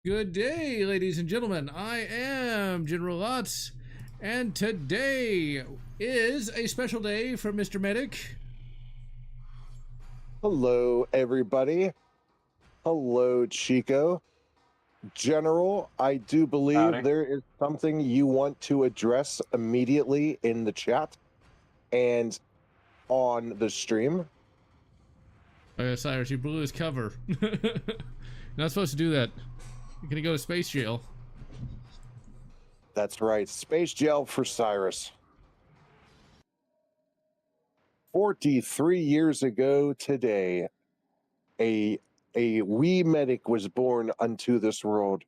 Good day, ladies and gentlemen. I am General Lotz, and today is a special day for Mr. Medic. Hello, everybody. Hello, Chico. General, I do believe Howdy. there is something you want to address immediately in the chat and on the stream. Cyrus, you blew his cover. You're not supposed to do that. You're gonna go to space jail. That's right, space jail for Cyrus. 43 years ago today, a wee medic was born unto this world.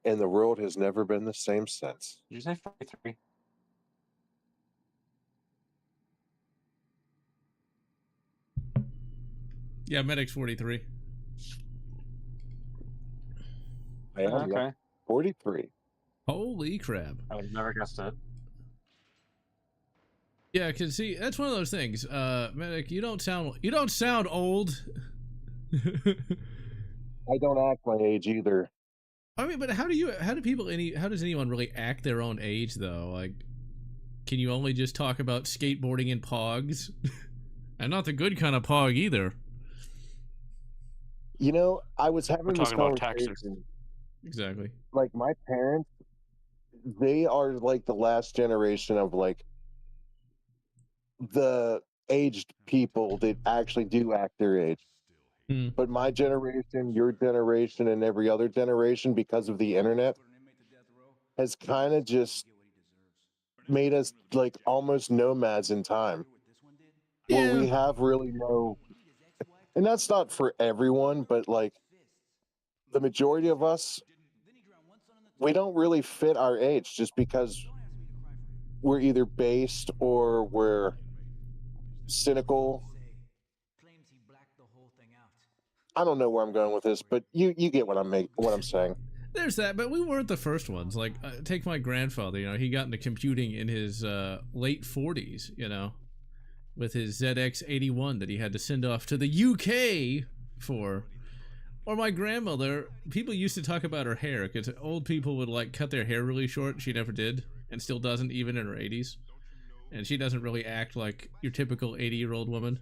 And the world has never been the same since. Did you say 43? Yeah, Medic's 43. I am, Okay. yeah, 43. Holy crap. I would have never guessed it. Yeah, cause see, that's one of those things. Medic, you don't sound old. I don't act my age either. I mean, but how does anyone really act their own age though? Like, can you only just talk about skateboarding and pogs? And not the good kind of pog either. You know, I was having We're this talking about conversation. taxes. Exactly. Like, my parents, they are like the last generation of like the aged people that actually do act their age. But my generation, your generation, and every other generation, because of the internet, has kind of just made us like almost nomads in time. Where we have really no, and that's not for everyone, but like the majority of us, we don't really fit our age just because we're either based or we're cynical. I don't know where I'm going with this, but you get what I'm saying. There's that, but we weren't the first ones. Like, take my grandfather. You know, he got into computing in his late 40s. You know, with his ZX81 that he had to send off to the UK for. Or my grandmother. People used to talk about her hair because old people would like cut their hair really short. She never did, and still doesn't, even in her 80s. And she doesn't really act like your typical 80-year-old woman.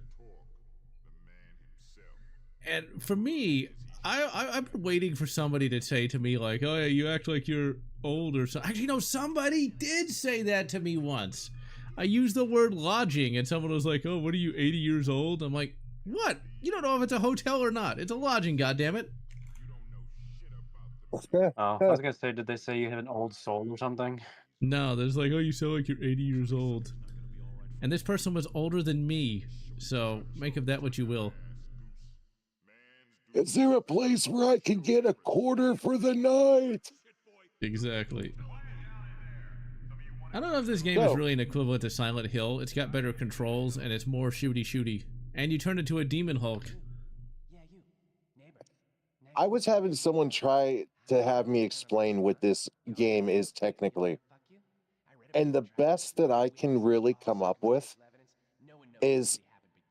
And for me, I've been waiting for somebody to say to me like, "Oh yeah, you act like you're old" or something. Actually, no, somebody did say that to me once. I used the word lodging, and someone was like, "Oh, what are you, 80 years old?" I'm like, "What? You don't know if it's a hotel or not. It's a lodging, goddammit." Oh, I was gonna say, did they say you have an old soul or something? No, there's like, "Oh, you sound like you're 80 years old." And this person was older than me, so make of that what you will. Is there a place where I can get a quarter for the night? Exactly. I don't know if this game is really an equivalent to Silent Hill. It's got better controls, and it's more shooty-shooty. And you turn into a demon Hulk. I was having someone try to have me explain what this game is technically. And the best that I can really come up with is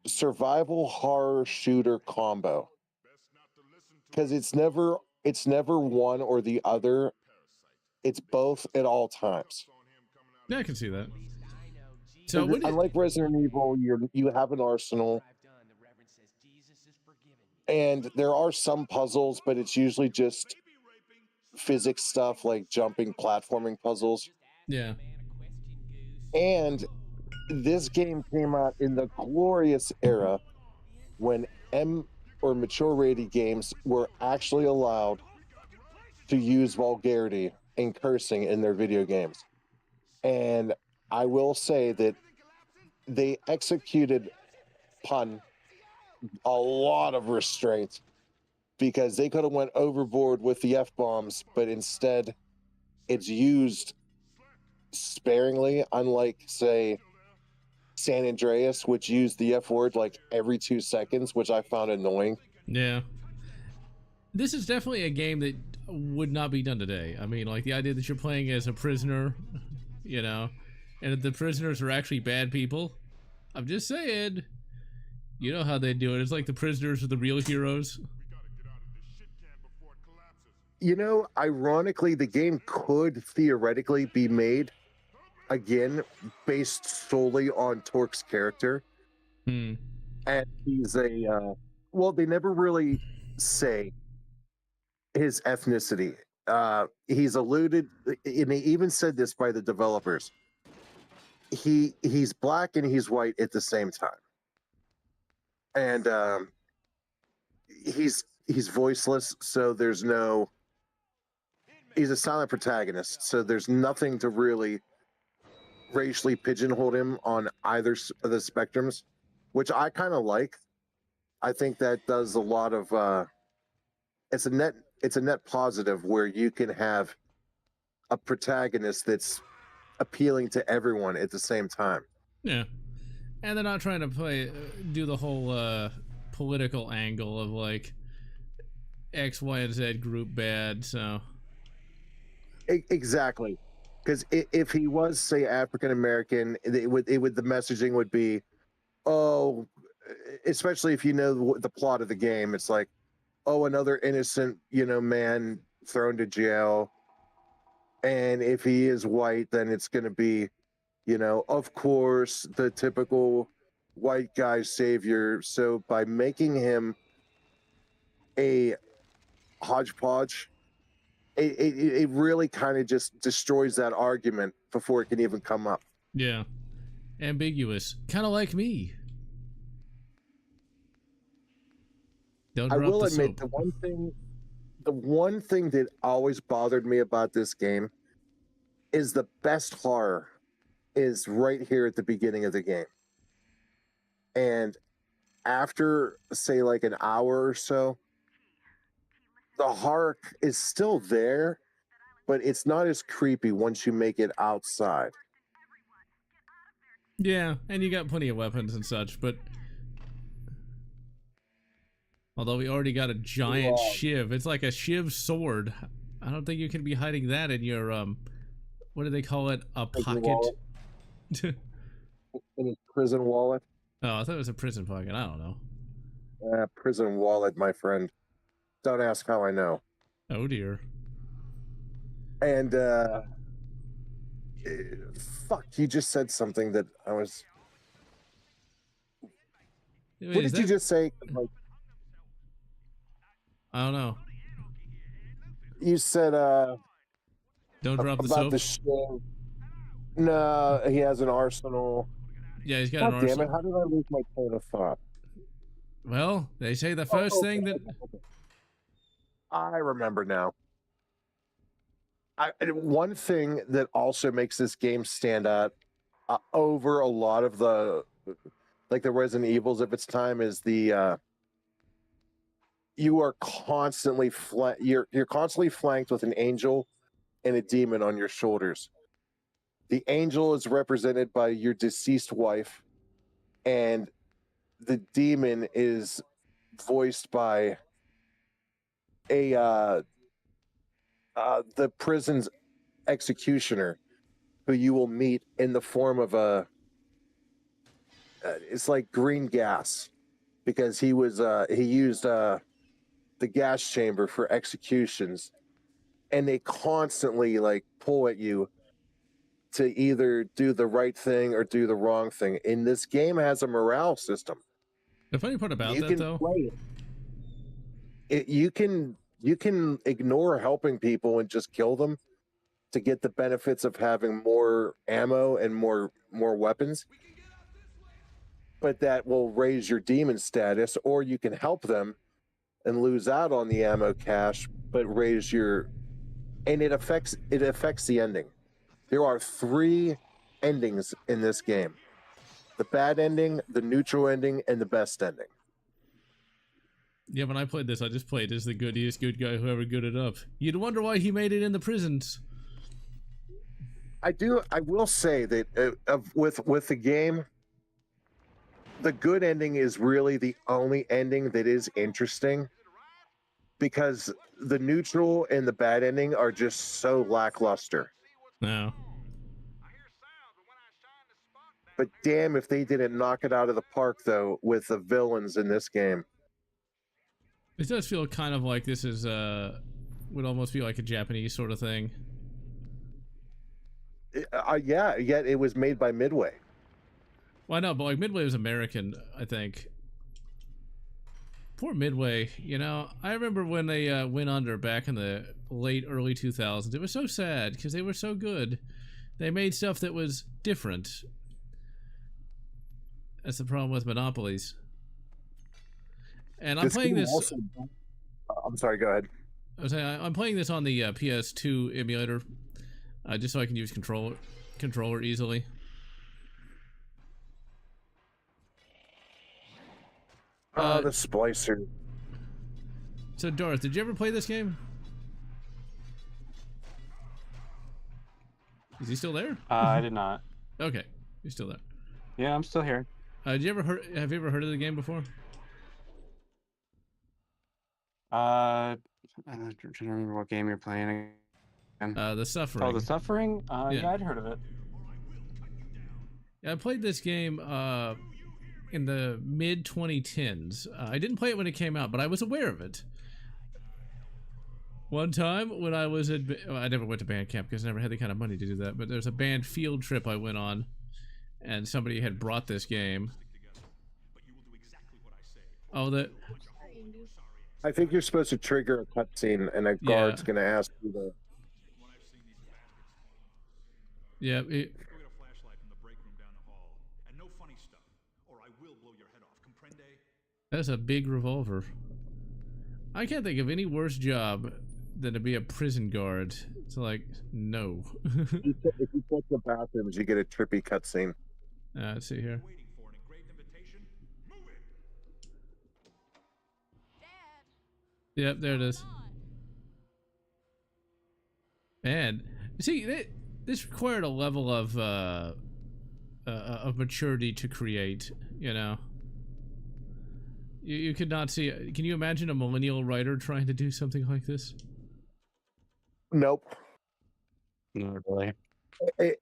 survival horror shooter combo. Because it's never one or the other. It's both at all times. Yeah, I can see that. So unlike Resident Evil, you have an arsenal. And there are some puzzles, but it's usually just physics stuff like jumping, platforming puzzles. Yeah. And this game came out in the glorious era when mature rated games were actually allowed to use vulgarity and cursing in their video games. And I will say that they executed upon a lot of restraint because they could have went overboard with the F-bombs, but instead it's used sparingly, unlike, say, San Andreas, which used the F word like every 2 seconds, which I found annoying. Yeah. This is definitely a game that would not be done today. I mean, like the idea that you're playing as a prisoner, you know, and that the prisoners are actually bad people. I'm just saying, you know how they do it. It's like the prisoners are the real heroes. You know, ironically, the game could theoretically be made again based solely on Torque's character, Hmm. and he's a well, they never really say his ethnicity. He's alluded, and they even said this by the developers. He's black and he's white at the same time, and he's voiceless, so there's no. He's a silent protagonist, so there's nothing to really racially pigeonhole him on either of the spectrums, which I kind of like. I think that does a lot of. It's a net positive where you can have a protagonist that's appealing to everyone at the same time. Yeah, and they're not trying to do the whole political angle of like X, Y, and Z group bad. So Exactly, because if he was, say, African American, the messaging would be, oh, especially if you know the plot of the game, it's like, oh, another innocent, man thrown to jail. And if he is white, then it's going to be, of course, the typical white guy savior. So by making him a hodgepodge, it really kind of just destroys that argument before it can even come up. yeah, ambiguous, kind of like me. Don't I drop will the admit soap. the one thing that always bothered me about this game is the best horror is right here at the beginning of the game. And after, say, like an hour or so, the horror is still there, but it's not as creepy once you make it outside. Yeah, and you got plenty of weapons and such, but although we already got a giant Wow. shiv, it's like a shiv sword. I don't think you can be hiding that in your what do they call it? A Prison pocket? wallet. In his prison wallet. Oh, I thought it was a prison pocket. I don't know. Prison wallet, my friend. Don't ask how I know. Oh dear. And fuck, you just said something that I was. Wait, What did you just say? Like, I don't know. you said Don't drop the about soap. the show. No, he has an arsenal. Yeah, he's got God an damn arsenal. it! How did I lose my train of thought? Well, they say the first thing that Okay. I remember now. One thing that also makes this game stand out over a lot of the like the Resident Evils of its time is the you are constantly you're constantly flanked with an angel and a demon on your shoulders. The angel is represented by your deceased wife, and the demon is voiced by a the prison's executioner, who you will meet in the form of a it's like green gas, because he used the gas chamber for executions, and they constantly like pull at you to either do the right thing or do the wrong thing. And this game has a morale system. the funny part about You that can though. play it. You can ignore helping people and just kill them to get the benefits of having more ammo and more weapons. But that will raise your demon status, or you can help them and lose out on the ammo cache, but raise your, and it affects the ending. There are 3 endings in this game: the bad ending, the neutral ending, and the best ending. Yeah, when I played this, I just played as the goodiest good guy who ever good it up. You'd wonder why he made it in the prisons. I will say that with the game, the good ending is really the only ending that is interesting, because the neutral and the bad ending are just so lackluster. No. But damn if they didn't knock it out of the park though with the villains in this game. It does feel kind of like this is would almost be like a Japanese sort of thing. Yeah, yet it was made by Midway. Well, I know, but like Midway was American, I think. Poor Midway, you know. I remember when they went under back in the late, early 2000s. It was so sad because they were so good. They made stuff that was different. That's the problem with monopolies. And I'm playing this. Also, I'm sorry. Go ahead. I'm playing this on the PS2 emulator, just so I can use controller easily. The splicer. So, Darth, did you ever play this game? Is he still there? I did not. Okay, he's still there. Yeah, I'm still here. Have you ever heard of the game before? I'm trying to remember what game you're playing again. The Suffering. Oh, The Suffering? Yeah, I'd heard of it. Yeah, I played this game in the mid 2010s. I didn't play it when it came out, but I was aware of it. One time when I was at, I never went to band camp because I never had the kind of money to do that, but there's a band field trip I went on, and somebody had brought this game. Oh, I think you're supposed to trigger a cutscene, and a guard's going to ask you to. Yeah. That's a big revolver. I can't think of any worse job than to be a prison guard. It's like, no. If you check the bathrooms, you get a trippy cutscene. Let's see here. Yep, there it is. And see, this required a level of maturity to create. You know, you could not see. Can you imagine a millennial writer trying to do something like this? Nope. Not really.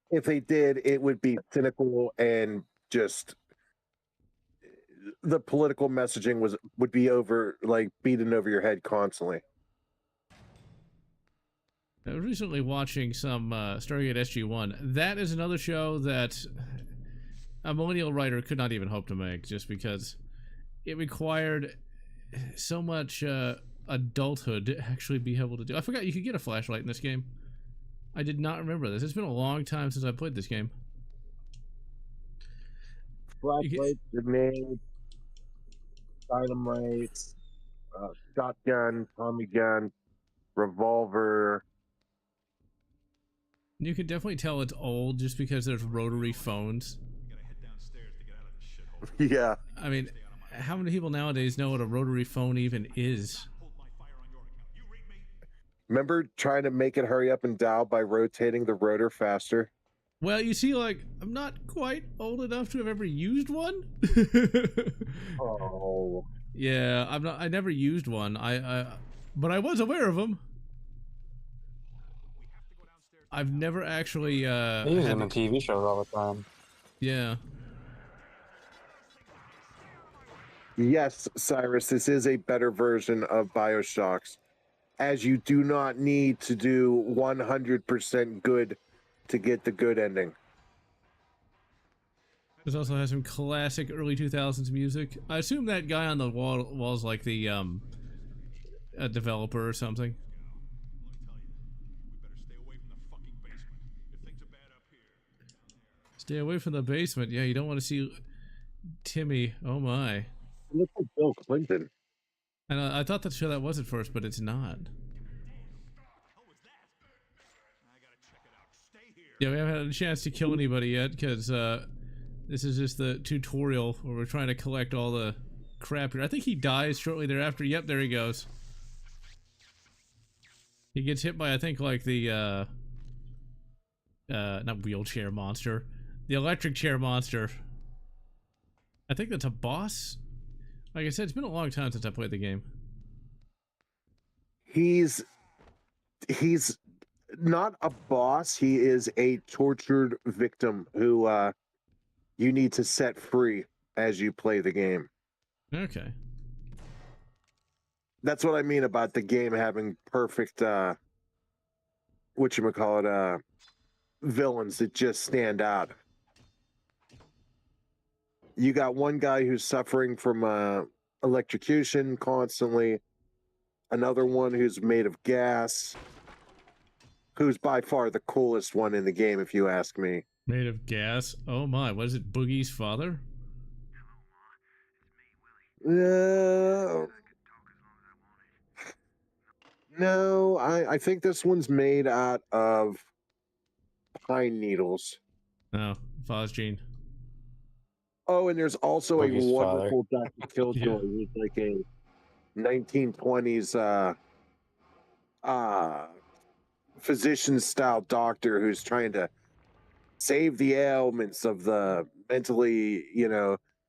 If they did, it would be cynical and just the political messaging would be over, like, beaten over your head constantly. I was recently watching some Stargate SG-1. That is another show that a millennial writer could not even hope to make, just because it required so much adulthood to actually be able to do. I forgot you could get a flashlight in this game. I did not remember this. It's been a long time since I played this game. Flashlight, grenade, dynamite, shotgun, Tommy gun, revolver. You can definitely tell it's old just because there's rotary phones. Yeah. I mean, how many people nowadays know what a rotary phone even is? Remember trying to make it hurry up and dial by rotating the rotor faster? Well, you see, like, I'm not quite old enough to have ever used one. Oh. Yeah, I never used one. But I was aware of them. I've never actually They use them in TV shows all the time. Yeah. Yes, Cyrus, this is a better version of BioShocks, as you do not need to do 100% good to get the good ending. This also has some classic early 2000s music. I assume that guy on the wall's like the a developer or something. Stay away from the basement. Yeah, you don't want to see Timmy. Oh my. Look at Bill Clinton. And I thought that's sure that was at first, but it's not. Yeah, we haven't had a chance to kill anybody yet because this is just the tutorial where we're trying to collect all the crap here. I think he dies shortly thereafter. Yep, there he goes. He gets hit by, I think, like the not wheelchair monster, the electric chair monster. I think that's a boss. Like I said, it's been a long time since I played the game. He's not a boss. He is a tortured victim who you need to set free as you play the game. Okay. That's what I mean about the game having perfect whatchamacallit, villains that just stand out. You got one guy who's suffering from electrocution constantly, another one who's made of gas, who's by far the coolest one in the game, if you ask me. Made of gas? Oh my, what is it, Boogie's father? No, I think this one's made out of pine needles. No, Phosgene. Oh, and there's also Boogie's a father. wonderful Dr. Killjoy Yeah. who's like a 1920s physician style doctor who's trying to save the ailments of the mentally,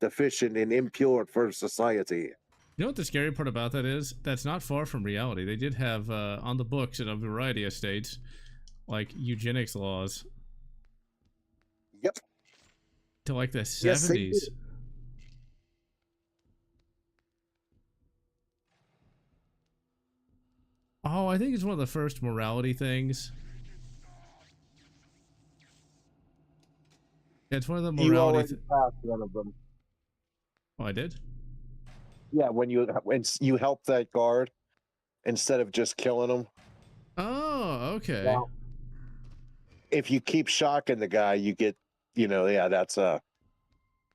deficient and impure for society. You know what the scary part about that is? That's not far from reality. They did have, on the books in a variety of states, like eugenics laws. Yep. To like the Yes, they 70s. did. Oh, I think it's one of the first morality things. Yeah, it's one of the You morality. already passed one of them. Oh, I did? Yeah, when you help that guard instead of just killing him. Oh, okay. Well, if you keep shocking the guy, you get, that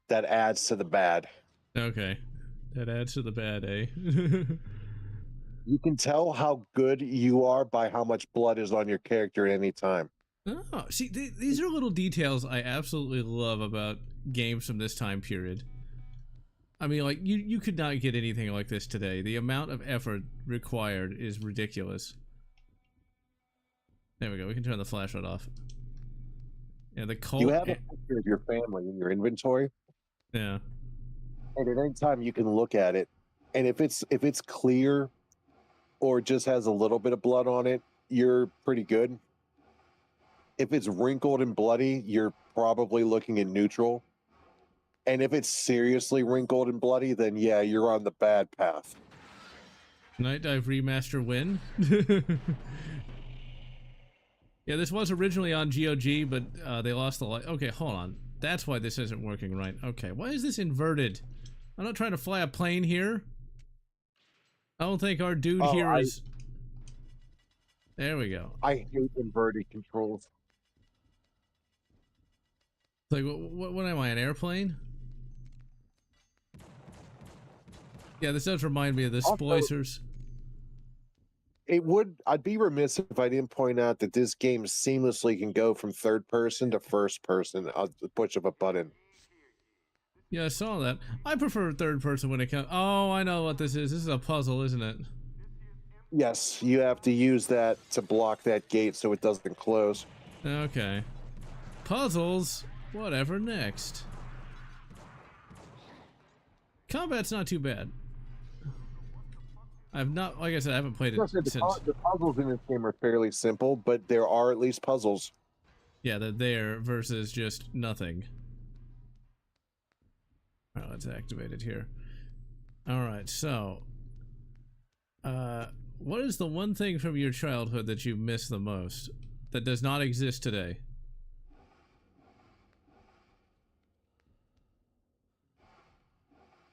adds to the bad. Okay. That adds to the bad, eh? You can tell how good you are by how much blood is on your character at any time. Oh, see, these are little details I absolutely love about games from this time period. I mean, like, you could not get anything like this today. The amount of effort required is ridiculous. There we go. We can turn the flashlight off. Yeah, the cult. You have a picture of your family in your inventory, Yeah. and at any time you can look at it, and if it's clear or just has a little bit of blood on it, you're pretty good. If it's wrinkled and bloody, you're probably looking at neutral. And if it's seriously wrinkled and bloody, then yeah, you're on the bad path. Night Dive Remaster win. Yeah, this was originally on GOG, but they lost the light. Okay, hold on. That's why this isn't working right. Okay, why is this inverted? I'm not trying to fly a plane here. I don't think our dude here is... There we go. I hate inverted controls. Like, what am I, an airplane? Yeah, this does remind me of the Splicers. I'd be remiss if I didn't point out that this game seamlessly can go from third person to first person at the push of a button. Yeah, I saw that. I prefer third person when it comes... Oh, I know what this is. This is a puzzle, isn't it? Yes, you have to use that to block that gate so it doesn't close. Okay. Puzzles? Whatever next. Combat's not too bad. I've not, like I said, I haven't played it since. The puzzles in this game are fairly simple, but there are at least puzzles. Yeah, they're there versus just nothing. Alright, let's activate it here. Alright, so... what is the one thing from your childhood that you miss the most? That does not exist today?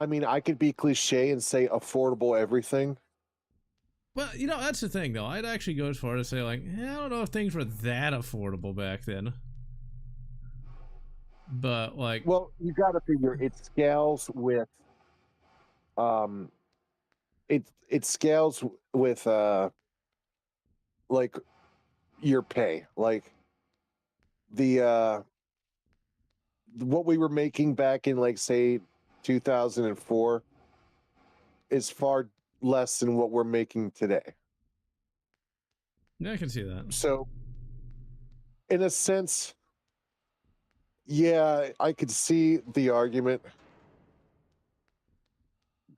I mean, I could be cliche and say affordable everything. Well, you know, that's the thing, though. I'd actually go as far as to say, like, I don't know if things were that affordable back then. But, like... Well, you got to figure it scales with... It scales with, like, your pay. Like, what we were making back in, like, say, 2004 is far less than what we're making today. Yeah, I can see that. So, in a sense, yeah, I could see the argument.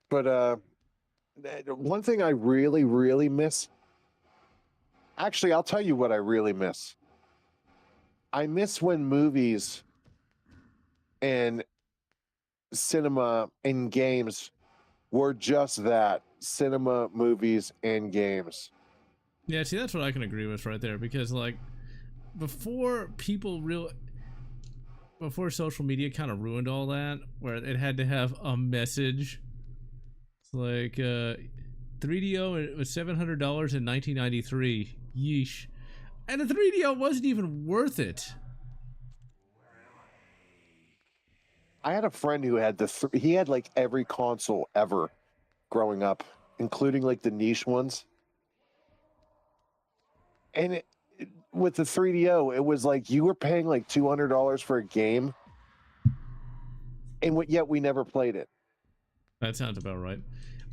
But one thing I really, really miss... Actually, I'll tell you what I really miss. I miss when movies and cinema and games were just that: cinema, movies, and games. Yeah, see, that's what I can agree with right there, because like before before social media kind of ruined all that, where it had to have a message. It's like 3DO, it was $700 in 1993. Yeesh. And the 3DO wasn't even worth it. I had a friend who had he had like every console ever growing up, including like the niche ones. And with the 3DO, it was like you were paying like $200 for a game, and yet we never played it. That sounds about right.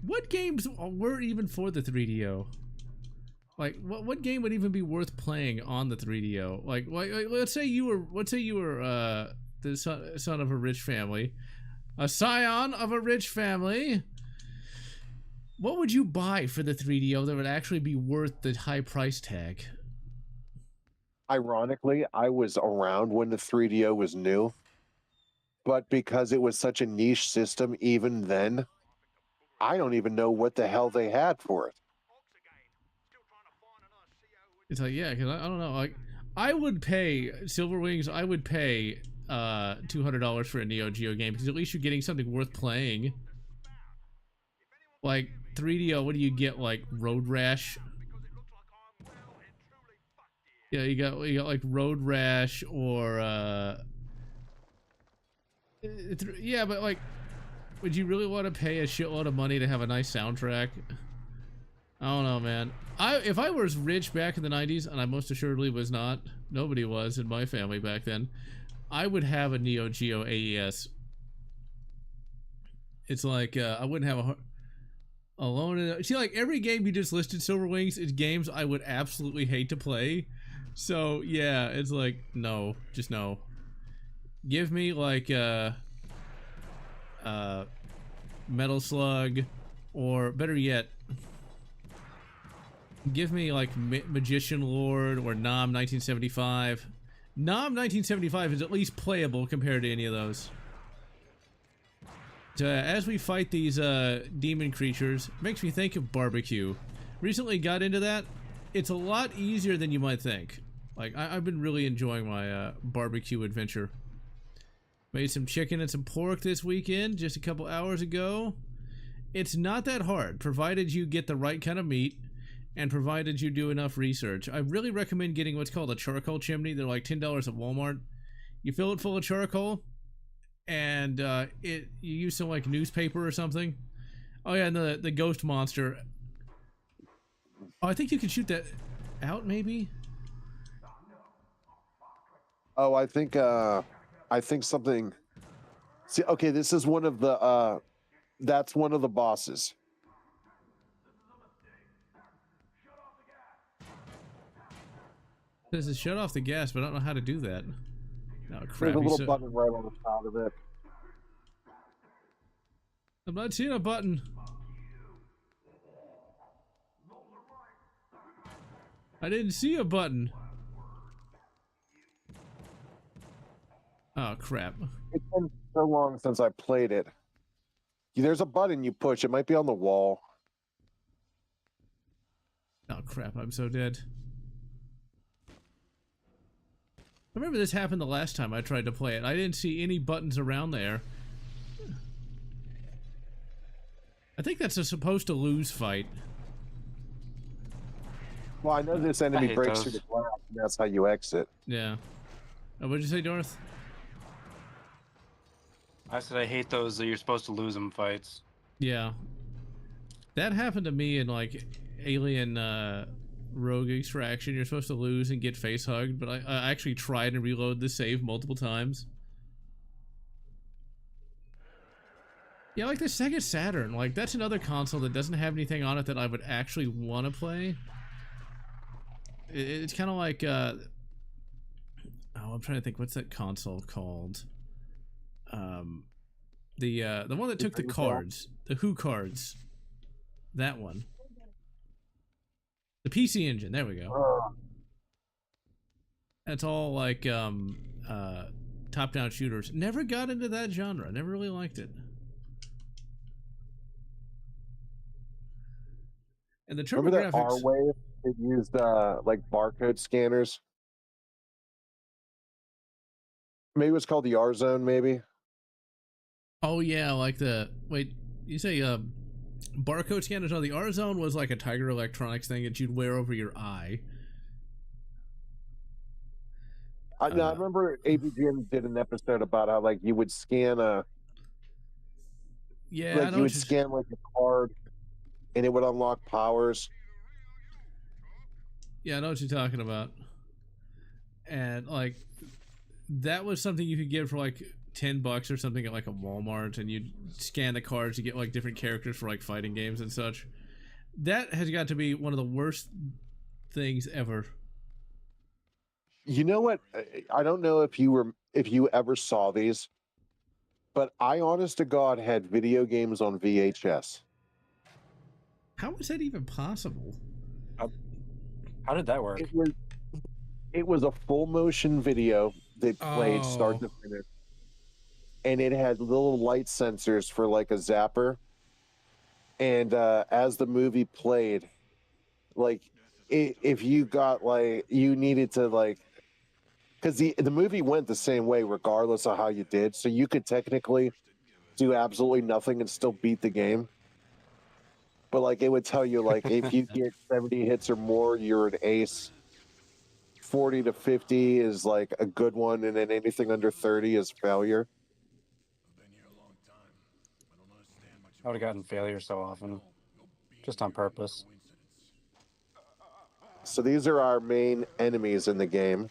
What games were even for the 3DO? Like, what game would even be worth playing on the 3DO? Like let's say you were the son of a rich family, a scion of a rich family. What would you buy for the 3DO that would actually be worth the high price tag? Ironically, I was around when the 3DO was new, but because it was such a niche system even then, I don't even know what the hell they had for it. It's like, yeah, because I don't know. Like, I would pay Silver Wings. I would pay $200 for a Neo Geo game, because at least you're getting something worth playing. Like 3DO, what do you get? Like Road Rash. Yeah, you got like Road Rash or yeah, but like, would you really want to pay a shitload of money to have a nice soundtrack? I don't know, man. If I was rich back in the 90s, and I most assuredly was not, nobody was in my family back then, I would have a Neo Geo AES. It's like I wouldn't have Alone. See, like every game you just listed, Silver Wings, is games I would absolutely hate to play. So yeah, it's like no, just no. Give me like Metal Slug, or better yet, give me like Magician Lord or Nom 1975. Nom 1975 is at least playable compared to any of those. As we fight these demon creatures, makes me think of barbecue. Recently got into that. It's a lot easier than you might think. Like, I've been really enjoying my barbecue adventure. Made some chicken and some pork this weekend, just a couple hours ago. It's not that hard, provided you get the right kind of meat, and provided you do enough research. I really recommend getting what's called a charcoal chimney. They're like $10 at Walmart. You fill it full of charcoal, and you use some like newspaper or something. Oh yeah, and the ghost monster. Oh, I think you can shoot that out, maybe. Oh, I think something. See, okay, this is one of the. That's one of the bosses. This is shut off the gas, but I don't know how to do that. Oh crap! There's a little button right on the side of it. I'm not seeing a button. I didn't see a button. Oh crap. It's been so long since I played it. There's a button you push. It might be on the wall. Oh crap, I'm so dead. I remember this happened the last time I tried to play it. I didn't see any buttons around there. I think that's a supposed to lose fight. Well, I know this enemy breaks through the glass, and that's how you exit. Yeah. Oh, what did you say, Dorth? I said I hate those that you're supposed to lose them fights. Yeah. That happened to me in like Alien Rogue Extraction. You're supposed to lose and get face hugged, but I actually tried and reload the save multiple times. Yeah, like the Sega Saturn, like that's another console that doesn't have anything on it that I would actually want to play. It's kind of like oh, I'm trying to think, what's that console called? The one that took the cards, the Who cards, that one. The PC Engine, there we go. That's all like top-down shooters. Never got into that genre. Never really liked it. And the Remember that TurboGrafx. R-Wave? It used like barcode scanners. Maybe it was called the R Zone. Maybe. Oh yeah, like the wait. You say barcode scanners on the R Zone was like a Tiger Electronics thing that you'd wear over your eye. I remember ABGN did an episode about how like you would scan Yeah, like you would scan like a card, and it would unlock powers. Yeah, I know what you're talking about. And like that was something you could get for like $10 or something at like a Walmart, and you'd scan the cards to get like different characters for like fighting games and such. That has got to be one of the worst things ever. You know what? I don't know if you ever saw these, but I honest to God had video games on VHS. How is that even possible? How did that work? It was a full motion video that played start to finish, and it had little light sensors for like a zapper. And as the movie played, like if you got like you needed to like, because the movie went the same way regardless of how you did, so you could technically do absolutely nothing and still beat the game. But like it would tell you like if you get 70 hits or more, you're an ace. 40 to 50 is like a good one, and then anything under 30 is failure. I would have gotten failure so often, just on purpose. So these are our main enemies in the game,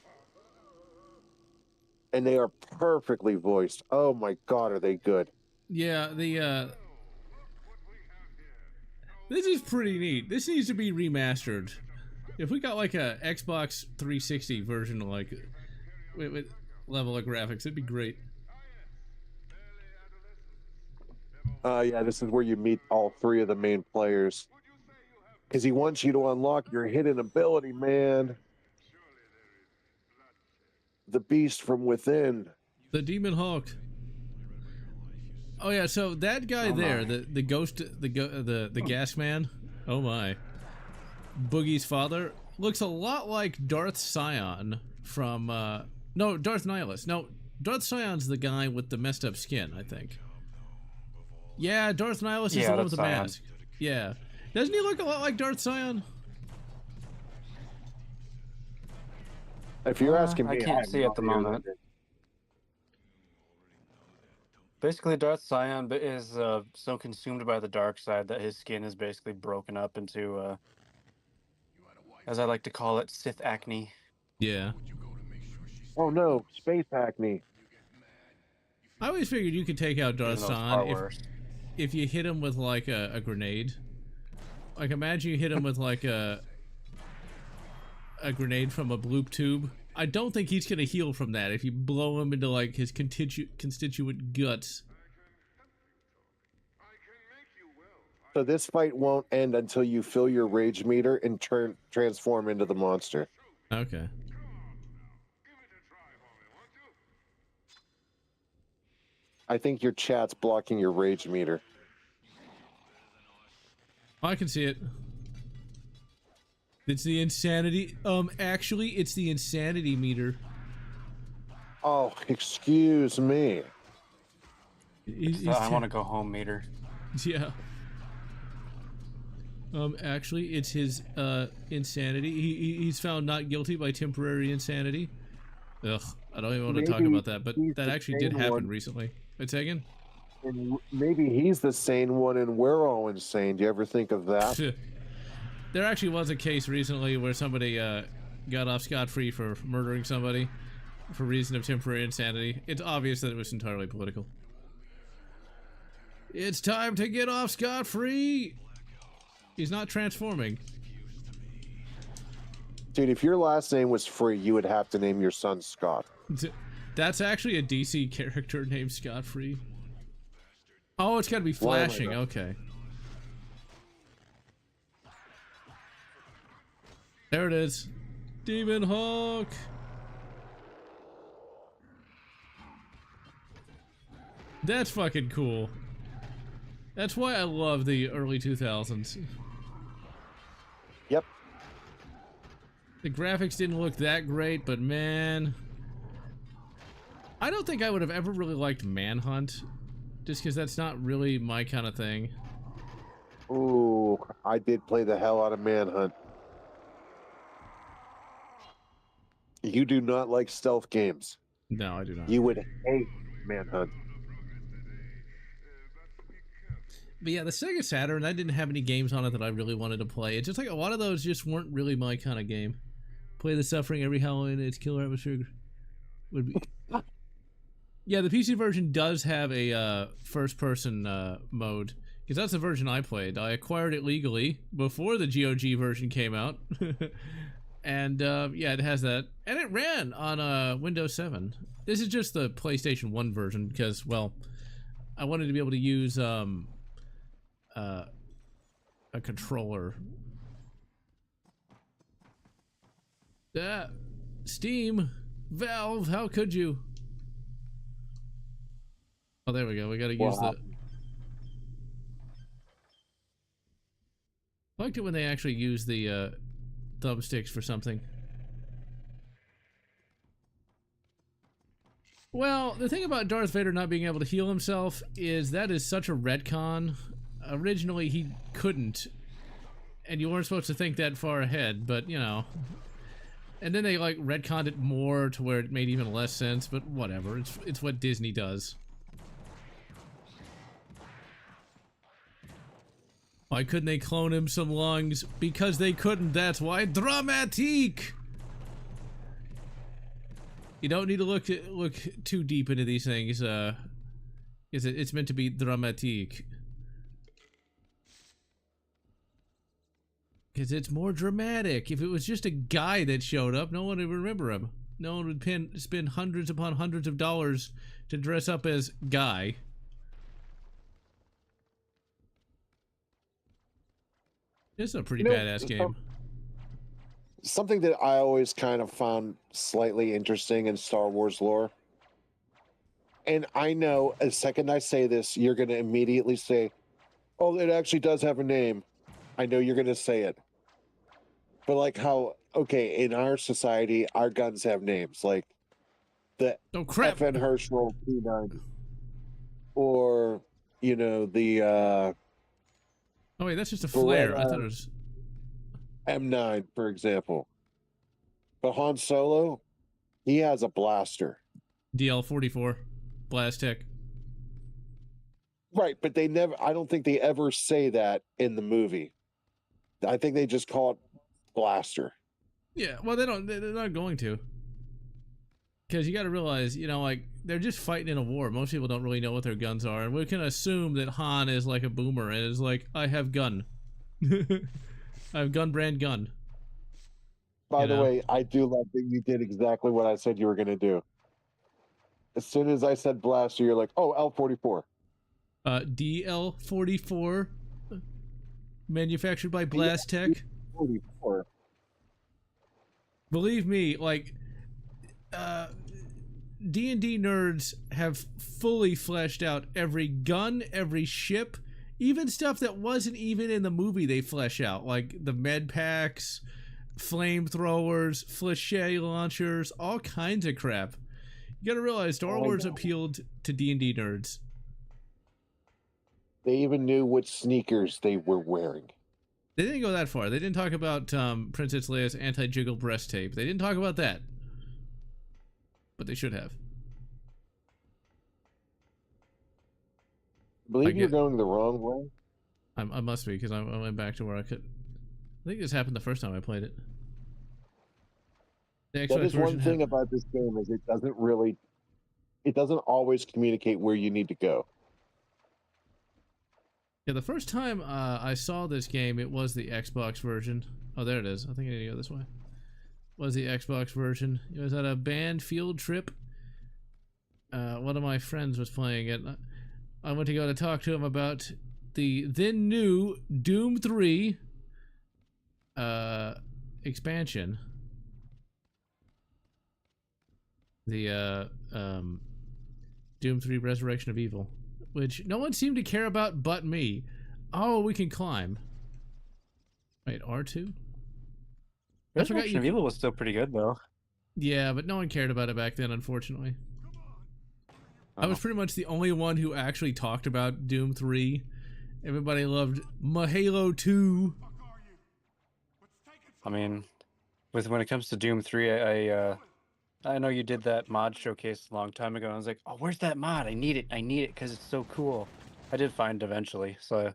and they are perfectly voiced. Oh my God, are they good? Yeah, this is pretty neat. This needs to be remastered. If we got like a Xbox 360 version, like with level of graphics, it'd be great. Yeah, this is where you meet all three of the main players, because he wants you to unlock your hidden ability, man. The beast from within. The Demon Hawk. Oh yeah, so that guy there, the ghost, the gas man. Oh my. Boogie's father looks a lot like Darth Sion from no, Darth Nihilus. No, Darth Sion's the guy with the messed up skin, I think. Yeah, Darth Nihilus is the one with the mask. Yeah. Doesn't he look a lot like Darth Sion? If you're asking me, I can't see at the moment. Basically, Darth Sion is so consumed by the dark side that his skin is basically broken up into, as I like to call it, Sith acne. Yeah. Oh no, space acne. I always figured you could take out Darth Sion if you hit him with like a grenade. Like imagine you hit him with like a grenade from a bloop tube. I don't think he's gonna heal from that if you blow him into like his constituent guts. So this fight won't end until you fill your rage meter and transform into the monster. Okay. I think your chat's blocking your rage meter. I can see it. It's the insanity. Actually, it's the insanity meter. Oh, excuse me. I want to go home meter. Yeah. Actually, it's his insanity. He's found not guilty by temporary insanity. Ugh, I don't even want to talk about that, but that actually did happen recently. Wait, say again? And maybe he's the sane one and we're all insane. Do you ever think of that? There actually was a case recently where somebody got off scot-free for murdering somebody for reason of temporary insanity. It's obvious that it was entirely political. It's time to get off scot-free! He's not transforming. Dude, if your last name was Free, you would have to name your son Scott. That's actually a DC character named Scott-free. Oh, it's gotta be flashing, okay. There it is. Demon Hawk! That's fucking cool. That's why I love the early 2000s. Yep. The graphics didn't look that great, but man, I don't think I would have ever really liked Manhunt, just because that's not really my kind of thing. Ooh, I did play the hell out of Manhunt. You do not like stealth games. No, I do not. You would hate Manhunt. But yeah, the Sega Saturn, I didn't have any games on it that I really wanted to play. It's just like a lot of those just weren't really my kind of game. Play the Suffering every Halloween, its killer atmosphere would be. Yeah, the PC version does have a first-person mode, because that's the version I played. I acquired it legally before the GOG version came out, and yeah, it has that, and it ran on Windows 7. This is just the PlayStation 1 version because, well, I wanted to be able to use a controller. Steam, Valve, how could you? Oh, there we go. We gotta use the. I liked it when they actually use the thumbsticks for something. Well, the thing about Darth Vader not being able to heal himself is that is such a retcon. Originally, he couldn't, and you weren't supposed to think that far ahead, but you know. And then they like retconned it more to where it made even less sense, but whatever. It's what Disney does. Why couldn't they clone him some lungs? Because they couldn't, that's why. Dramatique! You don't need to look too deep into these things, it's meant to be dramatique. Because it's more dramatic. If it was just a guy that showed up, no one would remember him. No one would spend hundreds upon hundreds of dollars to dress up as Guy. It's a pretty badass game. Something that I always kind of found slightly interesting in Star Wars lore, and I know the second I say this, you're going to immediately say, oh, it actually does have a name. I know you're going to say it. But like how, okay, in our society, our guns have names. Like the FN Herschel P9. Or, you know, the... oh wait, that's just a flare. I thought it was M9, for example. But Han Solo, he has a blaster. DL-44, Blast Tech. Right, but they never. I don't think they ever say that in the movie. I think they just call it blaster. Yeah, well, they don't. They're not going to. Because you got to realize, you know, like they're just fighting in a war. Most people don't really know what their guns are, and we can assume that Han is like a boomer and is like, I have gun. I have gun brand gun. By the way, I do love that you did exactly what I said you were going to do. As soon as I said blaster, you're like, oh, L-44. DL-44, manufactured by Blast Tech. 44. Believe me, like, D&D nerds have fully fleshed out every gun, every ship, even stuff that wasn't even in the movie they flesh out, like the med packs, flamethrowers, flèche launchers, all kinds of crap. You gotta realize Star Wars appealed to D&D nerds. They even knew which sneakers they were wearing. They didn't go that far. They didn't talk about Princess Leia's anti-jiggle breast tape. They didn't talk about that. But they should have. I believe you're going the wrong way. I must be, because I went back to where I could. I think this happened the first time I played it. That is one thing about this game, is it doesn't always communicate where you need to go. Yeah, the first time I saw this game, it was the Xbox version. Oh, there it is. I think I need to go this way. Was the Xbox version. It was at a band field trip. One of my friends was playing it. I went to go to talk to him about the then new Doom 3 expansion. The Doom 3 Resurrection of Evil, which no one seemed to care about but me. Oh, we can climb. Wait, R2? I forgot Resurrection of Evil was still pretty good though. Yeah, but no one cared about it back then, unfortunately. I was pretty much the only one who actually talked about Doom 3. Everybody loved Mahalo 2. I mean, when it comes to Doom 3, I know you did that mod showcase a long time ago. And I was like, oh, where's that mod? I need it because it's so cool. I did find it eventually, so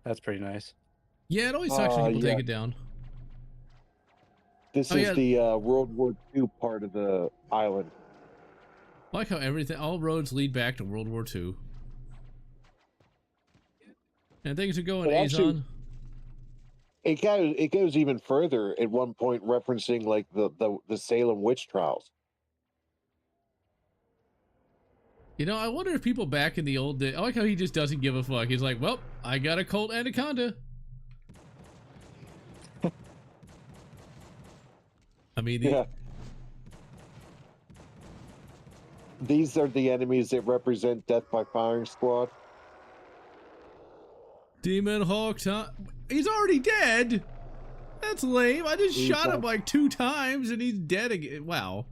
that's pretty nice. Yeah, it always sucks when people yeah. take it down. This is the World War II part of the island. I like how all roads lead back to World War II. And things are going, Azon. It goes even further at one point, referencing like the Salem witch trials. You know, I wonder if people back in the old days, I like how he just doesn't give a fuck. He's like, well, I got a Colt Anaconda. I mean, These are the enemies that represent Death by Firing Squad. Demon Hawk, he's already dead. That's lame. I just shot him like 2 times and he's dead again. Wow.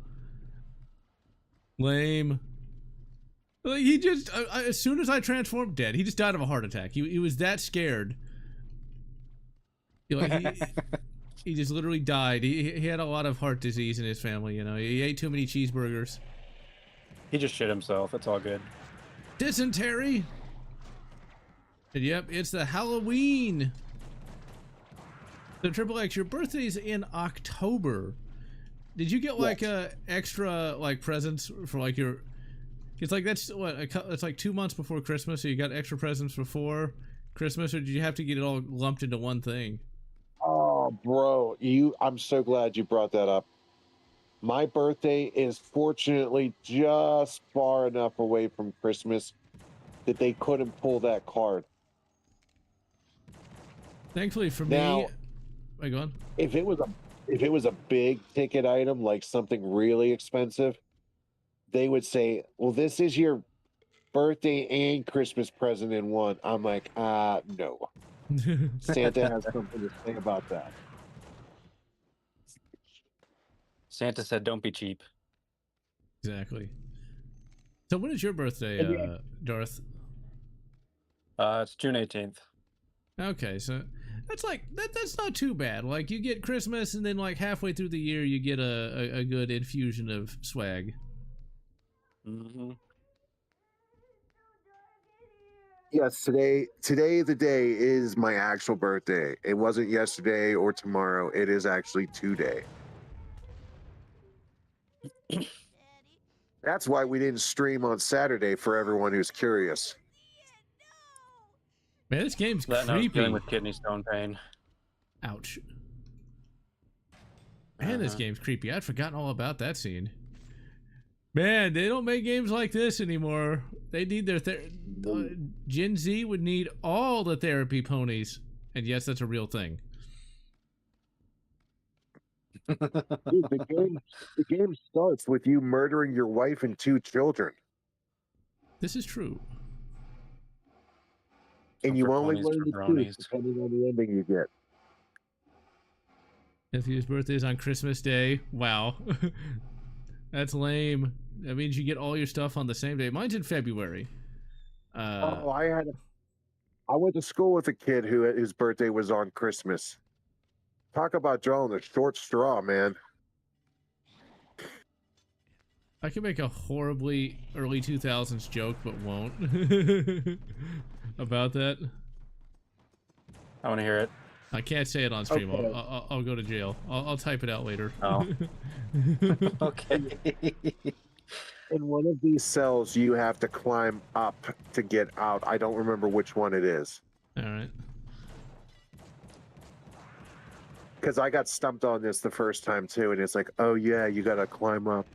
Lame. Like he just, as soon as I transformed, dead. He just died of a heart attack. He was that scared. He just literally died. He had a lot of heart disease in his family, you know. He ate too many cheeseburgers. He just shit himself. It's all good. Dysentery. And yep, it's the Halloween. So Triple X, your birthday's in October. Did you get like extra like presents for like your? It's like that's what it's like 2 months before Christmas. So you got extra presents before Christmas, or did you have to get it all lumped into one thing? Oh, bro, I'm so glad you brought that up. My birthday is fortunately just far enough away from Christmas that they couldn't pull that card. Thankfully for now, me, go on. If it was a big ticket item, like something really expensive, they would say, well, this is your birthday and Christmas present in one. I'm like, no. Santa has something to say about that. Santa said, don't be cheap. Exactly. So when is your birthday, Darth? It's June 18th. Okay, so that's like that's not too bad. Like you get Christmas and then like halfway through the year you get a good infusion of swag. Mm-hmm. Yes, today the day is my actual birthday. It wasn't yesterday or tomorrow. It is actually today. That's why we didn't stream on Saturday, for everyone who's curious. Man, this game's creepy. I was dealing with kidney stone pain. Ouch. Man, this game's creepy. I'd forgotten all about that scene. Man, they don't make games like this anymore. They need their Gen Z would need all the therapy ponies. And yes, that's a real thing. Dude, the game starts with you murdering your wife and 2 children. This is true. And you only learn the truth depending on the ending you get. Nephew's birthday is on Christmas Day. Wow. That's lame. That means you get all your stuff on the same day. Mine's in February. I went to school with a kid his birthday was on Christmas. Talk about drawing a short straw, man. I can make a horribly early 2000s joke, but won't. About that. I want to hear it. I can't say it on stream. Okay. I'll go to jail. I'll type it out later. Oh. Okay. In one of these cells, you have to climb up to get out. I don't remember which one it is. All right. Because I got stumped on this the first time too, and it's like, oh yeah, you gotta climb up.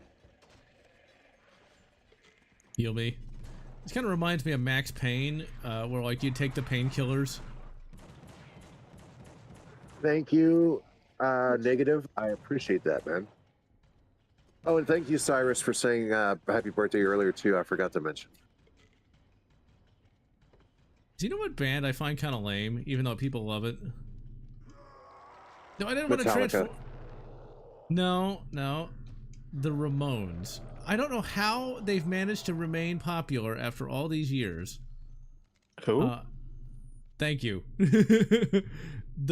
Heal me. This kind of reminds me of Max Payne, where like you take the painkillers. Thank you, Negative. I appreciate that, man. Oh, and thank you, Cyrus, for saying happy birthday earlier too. I forgot to mention. Do you know what band I find kind of lame, even though people love it? No, I didn't want to transform. No, no. The Ramones. I don't know how they've managed to remain popular after all these years. Who? Thank you. The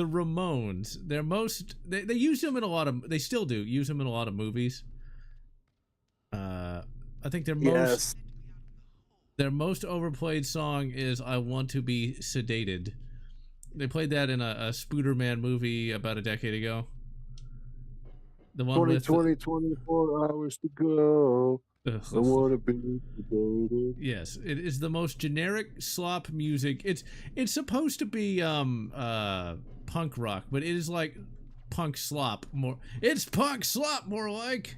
Ramones. They're most. They use them in a lot of. They still do use them in a lot of movies. I think their most. Yes. Their most overplayed song is "I Want to Be Sedated." They played that in a Spooderman movie about a decade ago. The one 20, with 24 hours to go. I want to be sedated. Yes, it is the most generic slop music. It's supposed to be punk rock, but it is like punk slop more. It's punk slop more like.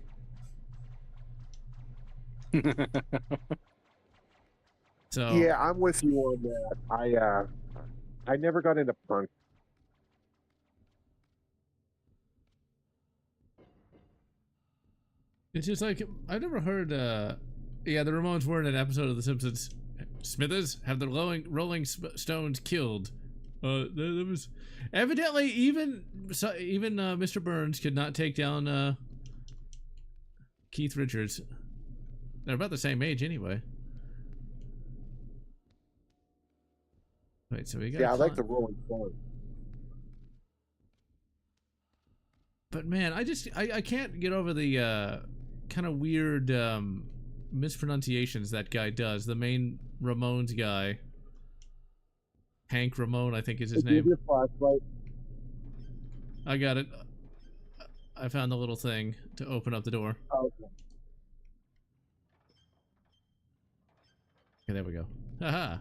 So Yeah, I'm with you on that. I never got into punk. it's just like I've never heard. Yeah, the Ramones were in an episode of The Simpsons. Smithers have the Rolling Stones killed. There was evidently even Mr. Burns could not take down Keith Richards. They're about the same age anyway. Wait, so we got. Yeah, I like the Rolling Stones. But man, I can't get over the kind of weird mispronunciations that guy does. The main Ramones guy, Hank Ramone, I think is his name. Your flashlight. I got it. I found the little thing to open up the door. Oh, okay. Okay, there we go. Haha.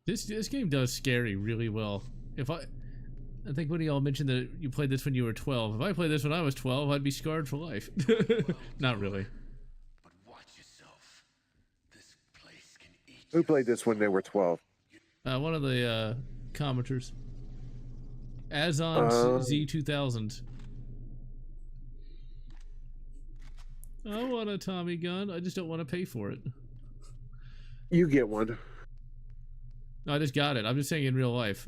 This game does scary really well. I think one of y'all mentioned that you played this when you were 12. If I played this when I was 12, I'd be scarred for life. Not really. But watch yourself. This place can eat. Who played this when they were 12? One of the commenters. Azon Z2000. I want a Tommy gun. I just don't want to pay for it. You get one. No, I just got it. I'm just saying in real life.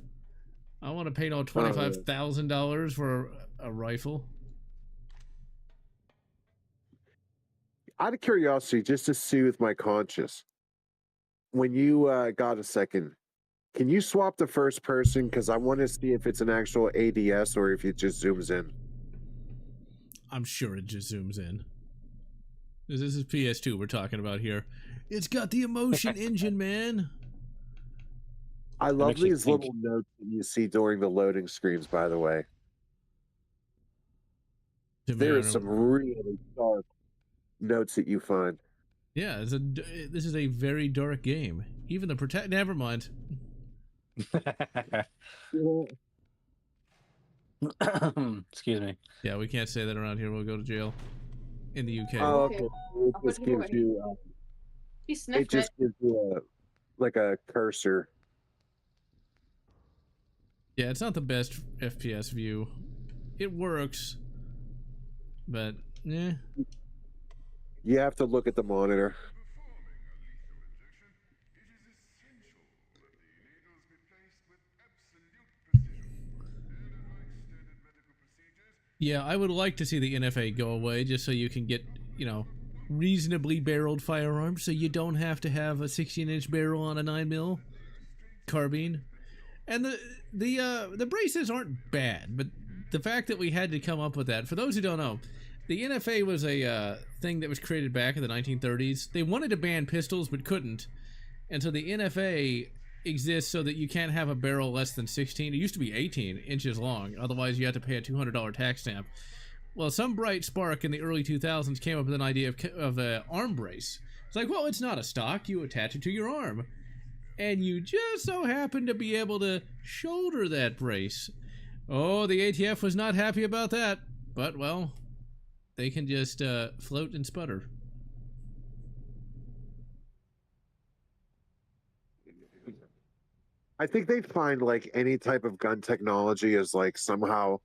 I want to pay no $25,000 for a rifle. Out of curiosity, just to soothe my conscience, when you got a second, can you swap the first person? Because I want to see if it's an actual ADS or if it just zooms in. I'm sure it just zooms in. This is PS2 we're talking about here. It's got the emotion engine, man. I love these little notes that you see during the loading screens, by the way. There are some really dark notes that you find. Yeah, this is a very dark game. Even the never mind. Excuse me. Yeah, we can't say that around here. We'll go to jail in the UK. Oh, okay. It just gives you. It just gives you a cursor. Yeah, it's not the best FPS view. It works, but yeah. You have to look at the monitor. Yeah, I would like to see the NFA go away just so you can get, reasonably barreled firearms so you don't have to have a 16-inch barrel on a 9mm carbine. And the braces aren't bad, but the fact that we had to come up with that, for those who don't know, the NFA was a thing that was created back in the 1930s. They wanted to ban pistols but couldn't, and so the NFA exists so that you can't have a barrel less than 16. It used to be 18 inches long, otherwise you had to pay a $200 tax stamp. Well, some bright spark in the early 2000s came up with an idea of an arm brace. It's like, well, it's not a stock, you attach it to your arm. And you just so happen to be able to shoulder that brace. Oh, the ATF was not happy about that. But, well, they can just float and sputter. I think they find any type of gun technology is somehow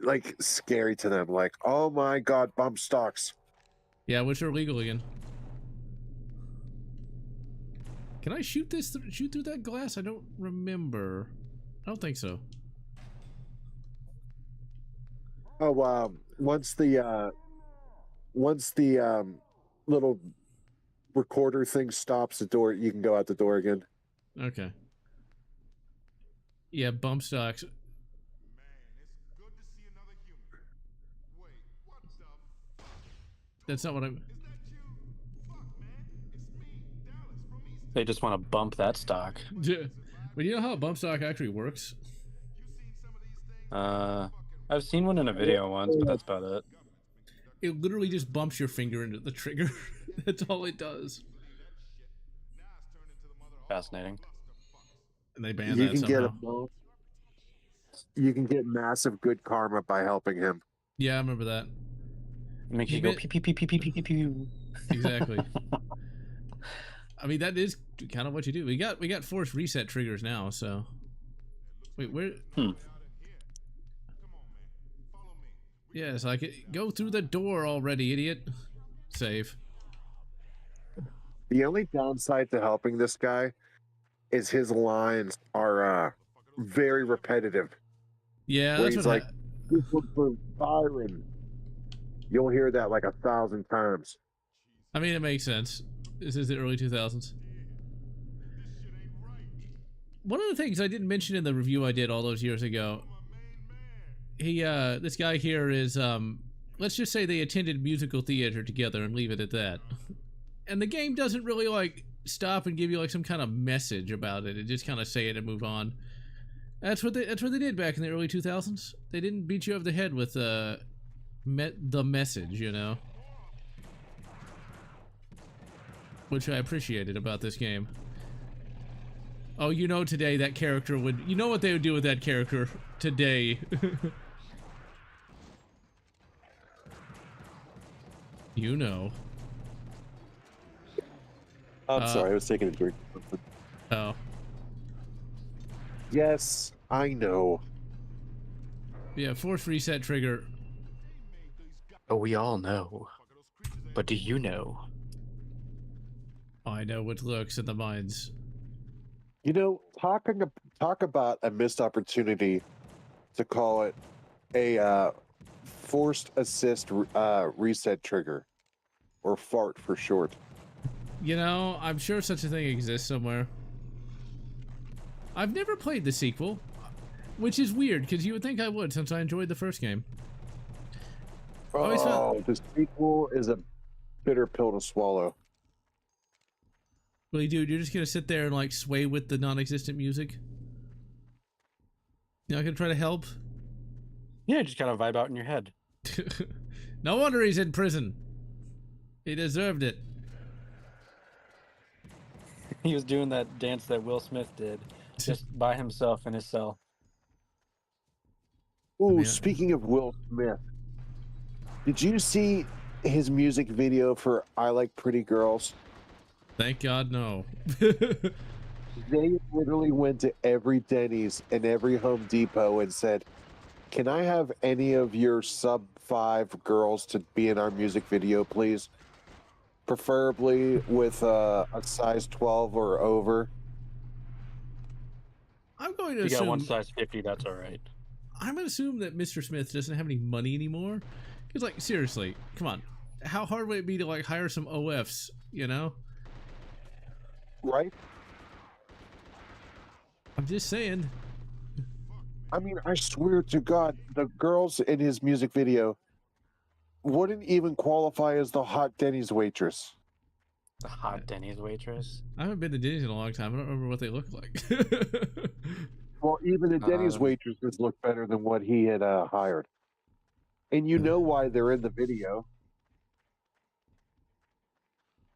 like scary to them. Like, oh my god, bump stocks. Yeah, which are illegal again. Can I shoot this? Shoot through that glass? I don't remember. I don't think so. Oh, once the little recorder thing stops the door, you can go out the door again. Okay. Yeah, bump stocks. That's not what I'm. They just want to bump that stock. Yeah. But you know how a bump stock actually works? I've seen one in a video once, but that's about it. It literally just bumps your finger into the trigger. That's all it does. Fascinating. And they banned You that can get somehow. you can get massive good karma by helping him. Yeah, I remember that. It makes you You go bet- pew pew pew pew pew pew pew pew. Exactly. I mean, that is kind of what you do. We got forced reset triggers now, so. Wait, where? Yes, I could go through the door already, idiot. Save. The only downside to helping this guy is his lines are very repetitive. Yeah, Where that's he's what like, "This was for Byron." You'll hear that like 1,000 times. I mean, it makes sense. This is the early 2000s. One of the things I didn't mention in the review I did all those years ago, this guy here is, let's just say they attended musical theater together and leave it at that. And the game doesn't really, like, stop and give you, like, some kind of message about it. It just kind of say it and move on. That's what they did back in the early 2000s. They didn't beat you over the head with, the message, you know? Which I appreciated about this game. Oh, you know, today that character would... You know what they would do with that character today. You know. I'm sorry, I was taking a drink. Oh. Yes, I know. Yeah, force reset trigger. Oh, we all know. But do you know? I know what lurks in the minds. You know, talk about a missed opportunity to call it a forced assist reset trigger, or fart for short. You know, I'm sure such a thing exists somewhere. I've never played the sequel, which is weird, because you would think I would, since I enjoyed the first game. Oh, the sequel is a bitter pill to swallow. Really, dude, you're just gonna sit there and, like, sway with the non-existent music? You're not gonna try to help? Yeah, just kind of vibe out in your head. No wonder he's in prison. He deserved it. He was doing that dance that Will Smith did, just by himself in his cell. Ooh, Man. speaking of Will Smith, did you see his music video for "I Like Pretty Girls"? Thank God, no. They literally went to every Denny's and every Home Depot and said, "Can I have any of your sub-5 girls to be in our music video, please? Preferably with a size 12 or over." I'm going to You got assume... one size 50, that's all right. I'm gonna assume that Mr. Smith doesn't have any money anymore. Because, like, seriously, come on. How hard would it be to, like, hire some OFs, you know? Right? I'm just saying. I mean, I swear to God, the girls in his music video wouldn't even qualify as the hot Denny's waitress. The hot Denny's waitress. I haven't been to Denny's in a long time. I don't remember what they look like. Well, even the Denny's waitresses look better than what he had hired. And you know why they're in the video.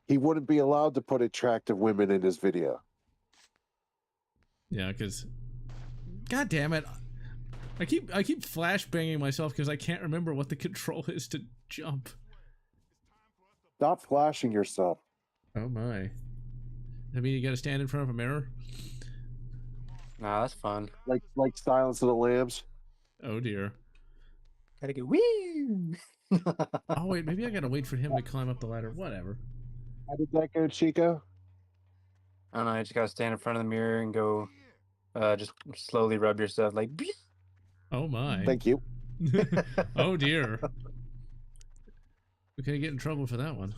He wouldn't be allowed to put attractive women in his video. Yeah, because... God damn it. I keep flashbanging myself because I can't remember what the control is to jump. Stop flashing yourself. Oh my. I mean, you gotta stand in front of a mirror? Nah, that's fun. Like Silence of the Lambs. Oh dear. Had to go wee. Oh wait, maybe I gotta wait for him to climb up the ladder. Whatever. How did that go, Chico? I don't know. I just gotta stand in front of the mirror and go. Just slowly rub yourself like. Oh my. Thank you. Oh dear. We could get in trouble for that one.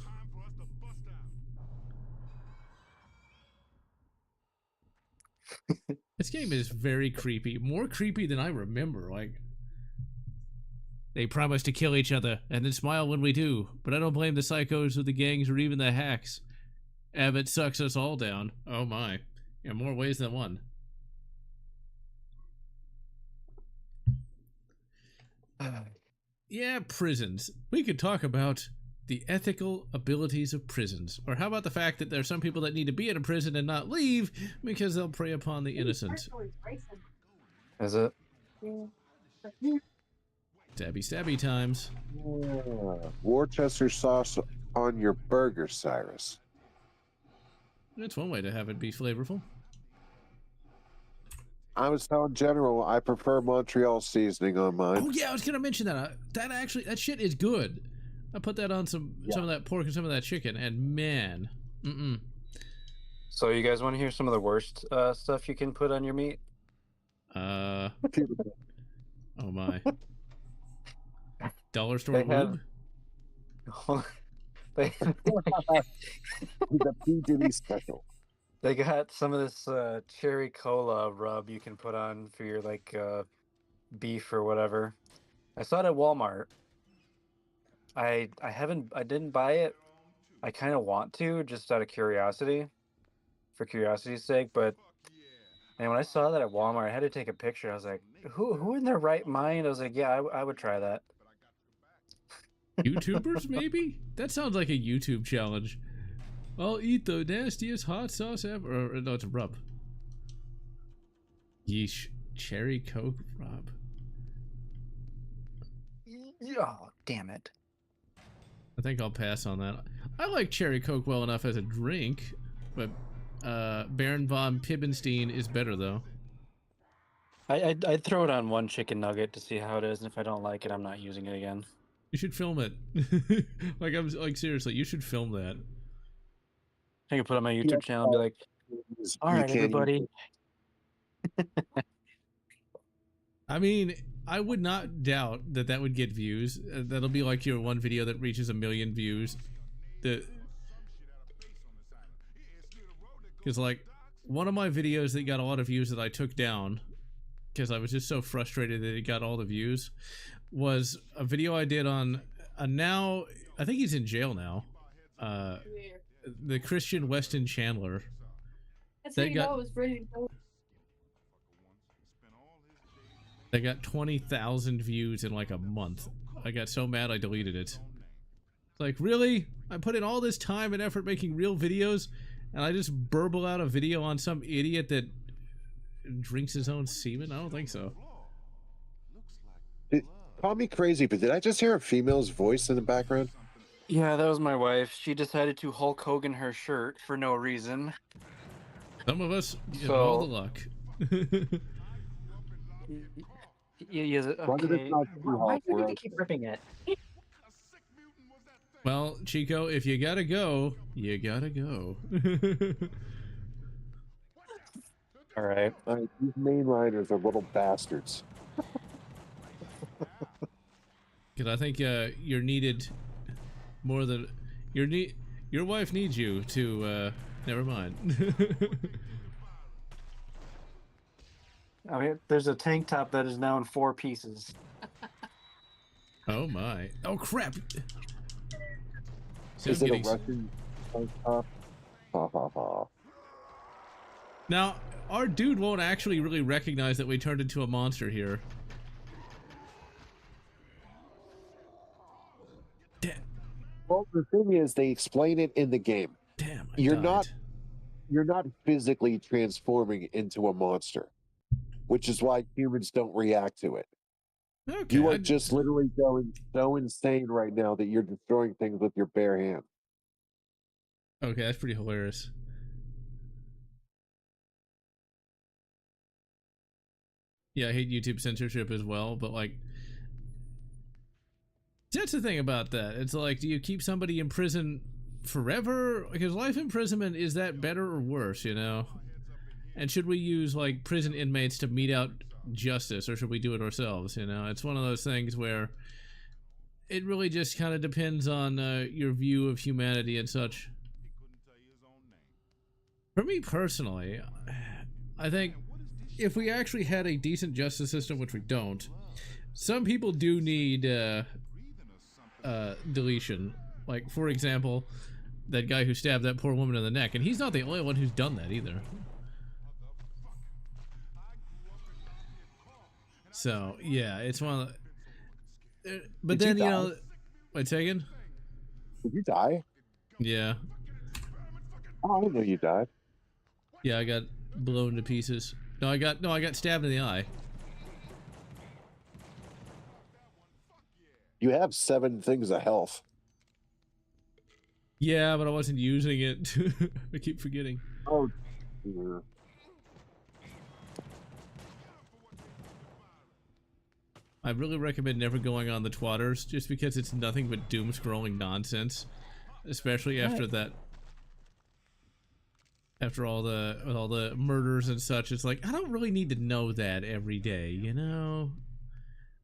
This game is very creepy. More creepy than I remember. Like, they promise to kill each other and then smile when we do. But I don't blame the psychos or the gangs or even the hacks. Abbott sucks us all down. Oh my. In more ways than one. Yeah, prisons. We could talk about the ethical abilities of prisons. Or how about the fact that there are some people that need to be in a prison and not leave because they'll prey upon the innocent. Is it? Stabby stabby times. Worcester sauce on your burger, Cyrus. That's one way to have it be flavorful. I was telling General I prefer Montreal seasoning on mine. Oh yeah, I was gonna mention that. That shit is good. I put that on some of that pork and some of that chicken, and man, So you guys want to hear some of the worst stuff you can put on your meat? Oh my. Dollar store They have- lube? they The P. Diddy special. they got some of this cherry cola rub you can put on for your like beef or whatever. I saw it at Walmart. I didn't buy it. I kind of want to just out of curiosity, for curiosity's sake. But man, when I saw that at Walmart, I had to take a picture. I was like, who in their right mind? I was like, yeah, I would try that. YouTubers, maybe? That sounds like a YouTube challenge. I'll eat the nastiest hot sauce ever. Or, no, it's a rub. Yeesh. Cherry Coke rub. Oh, damn it. I think I'll pass on that. I like Cherry Coke well enough as a drink, but Baron von Pibbenstein is better, though. I'd throw it on one chicken nugget to see how it is, and if I don't like it, I'm not using it again. You should film it. like seriously, you should film that. I can put it on my YouTube channel and be like, all right, everybody. I mean, I would not doubt that that would get views. That'll be like your one video that reaches 1 million views. Because like one of my videos that got a lot of views that I took down because I was just so frustrated that it got all the views was a video I did on now I think he's in jail now. The Christian Weston Chandler. That's how you know it was ready to go. They got 20,000 views in like a month. I got so mad I deleted it. Like, really? I put in all this time and effort making real videos, and I just burble out a video on some idiot that drinks his own semen? I don't think so. Call me crazy, but did I just hear a female's voice in the background? Yeah, that was my wife. She decided to Hulk Hogan her shirt for no reason. Some of us have all the luck. Yeah, okay. Why do you keep ripping it? Well, Chico, if you gotta go, you gotta go. All right. These mainliners are little bastards. Because I think you're needed more than your wife needs you to. Never mind. I mean, there's a tank top that is now in 4 pieces. Oh my! Oh crap! So Is it a Russian tank top? Ha ha ha. Now, our dude won't actually really recognize that we turned into a monster here. Damn. Well, the thing is, they explain it in the game. Damn, you're not physically transforming into a monster, which is why humans don't react to it. Okay, you are just literally going so insane right now that you're destroying things with your bare hand. Okay, that's pretty hilarious. Yeah, I hate YouTube censorship as well, but like, That's the thing about that. It's like, do you keep somebody in prison forever? Because life imprisonment, is that better or worse, you know? And should we use, like, prison inmates to mete out justice, or should we do it ourselves, you know? It's one of those things where it really just kind of depends on your view of humanity and such. For me personally, I think if we actually had a decent justice system, which we don't, some people do need deletion. Like, for example, that guy who stabbed that poor woman in the neck, and he's not the only one who's done that either. So yeah, it's one of the, but Did then you know, wait, second. Did you die? Yeah, Oh, I didn't know you died. yeah, I got blown to pieces. No, I got stabbed in the eye. You have 7 things of health. Yeah, but I wasn't using it. I keep forgetting. Oh, dear. I really recommend never going on the twatters, just because it's nothing but doom scrolling nonsense, especially after that. After all the murders and such, it's like, I don't really need to know that every day, you know?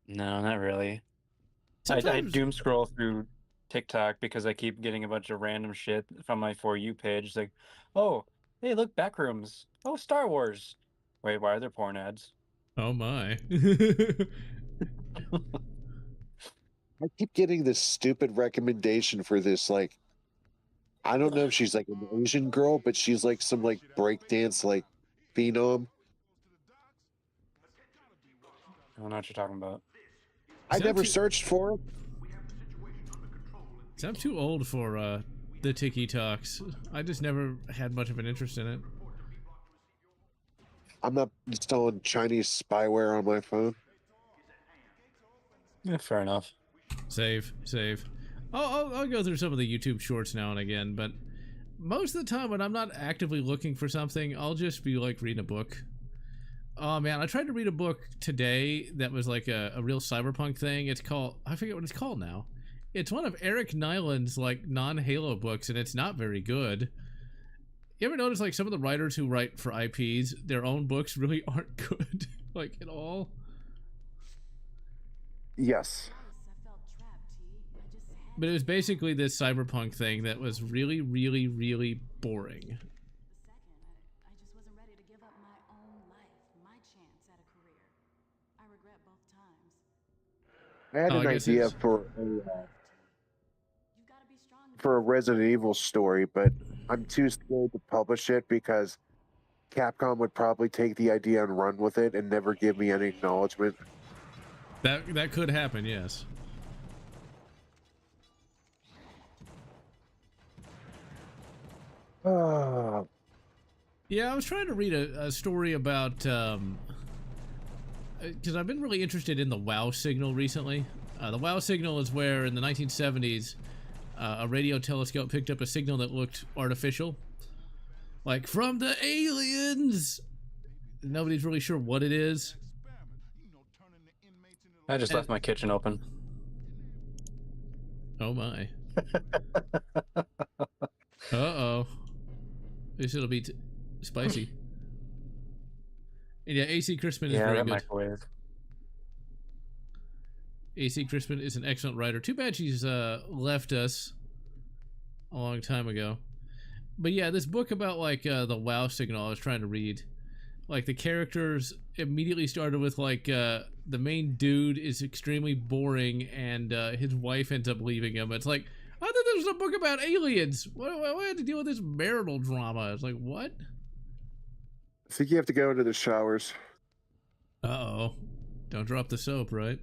No, not really. I Sometimes, doom scroll through TikTok because I keep getting a bunch of random shit from my For You page. It's like, oh, hey, look, Backrooms. Oh, Star Wars. Wait, why are there porn ads? oh my. I keep getting this stupid recommendation for this, like, I don't know if she's like an Asian girl, but she's like some like breakdance like phenom. I don't know what you're talking about. I So never too- searched for it. So I'm too old for the Tiki Talks. I just never had much of an interest in it. I'm not installing Chinese spyware on my phone. Yeah, fair enough. Save. I'll go through some of the YouTube shorts now and again, but most of the time when I'm not actively looking for something, I'll just be like reading a book. Oh man, I tried to read a book today that was like a real cyberpunk thing. It's called, I forget what it's called now. It's one of Eric Nyland's like non-Halo books, and it's not very good. You ever notice like some of the writers who write for IPs, their own books really aren't good, like at all? Yes. But it was basically this cyberpunk thing that was really, really, really boring. I just wasn't ready to give up my own life, my chance at a career. I regret both times. I had Oh, an I guess idea it's- You've got to be strong. for a Resident Evil story, but I'm too scared to publish it because Capcom would probably take the idea and run with it and never give me any acknowledgement. That could happen, yes. Ah, Yeah, I was trying to read a story about, because I've been really interested in the WoW signal recently. The WoW signal is where, in the 1970s, a radio telescope picked up a signal that looked artificial. Like, from the aliens! Nobody's really sure what it is. I just left my kitchen open. Oh my. Uh-oh. This will be spicy. And yeah, AC Crispin is Yeah, very that good. microwave. AC Crispin is an excellent writer. Too bad she's left us a long time ago. But yeah, this book about like the WoW signal I was trying to read, like the characters immediately started with like the main dude is extremely boring and his wife ends up leaving him. It's like, I thought this was a book about aliens. Why do I have to deal with this marital drama? It's like, what? I think you have to go into the showers. Uh-oh. Don't drop the soap, right?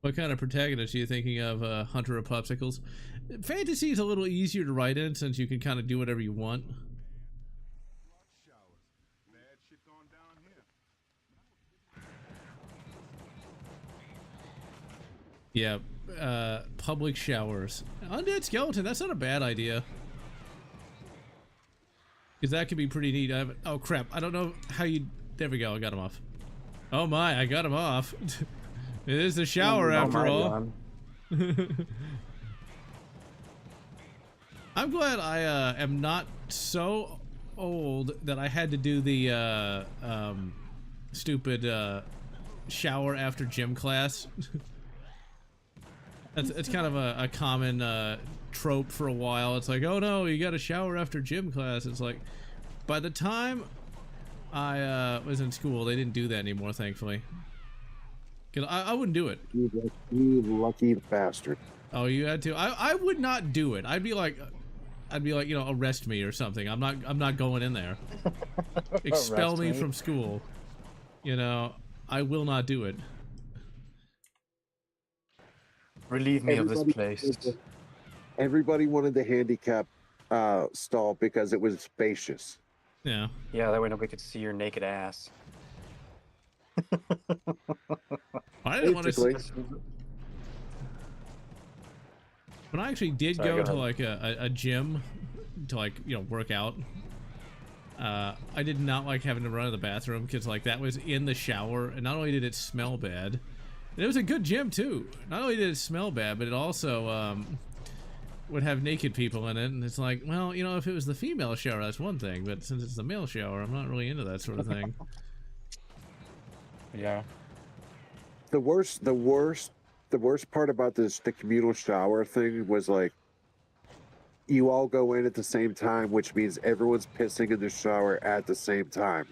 What kind of protagonist are you thinking of, Hunter of Popsicles? Fantasy is a little easier to write in since you can kind of do whatever you want. Yeah, public showers. Undead skeleton, that's not a bad idea. Because that could be pretty neat. Oh crap, I don't know how you... There we go, I got him off. Oh my, I got him off. It is the shower Oh, after my all. God. I'm glad I am not so old that I had to do the stupid shower after gym class. It's kind of a common trope for a while. It's like, oh no, you got to shower after gym class. It's like, by the time I was in school, they didn't do that anymore, thankfully. 'Cause I wouldn't do it. You lucky bastard. Oh, you had to? I would not do it. I'd be like, you know, arrest me or something. I'm not going in there. Expel me from school. You know, I will not do it. Relieve me of this place. Everybody wanted the handicap stall because it was spacious. Yeah. Yeah, that way nobody could see your naked ass. I didn't want to see. Basically. When I actually did Sorry, go go to ahead. like a gym to like, you know, work out, I did not like having to run to the bathroom because like that was in the shower, and not only did it smell bad, and it was a good gym too. Not only did it smell bad, but it also would have naked people in it, and it's like, well, you know, if it was the female shower, that's one thing, but since it's the male shower, I'm not really into that sort of thing. Yeah. The worst part about the communal shower thing was like you all go in at the same time, which means everyone's pissing in the shower at the same time.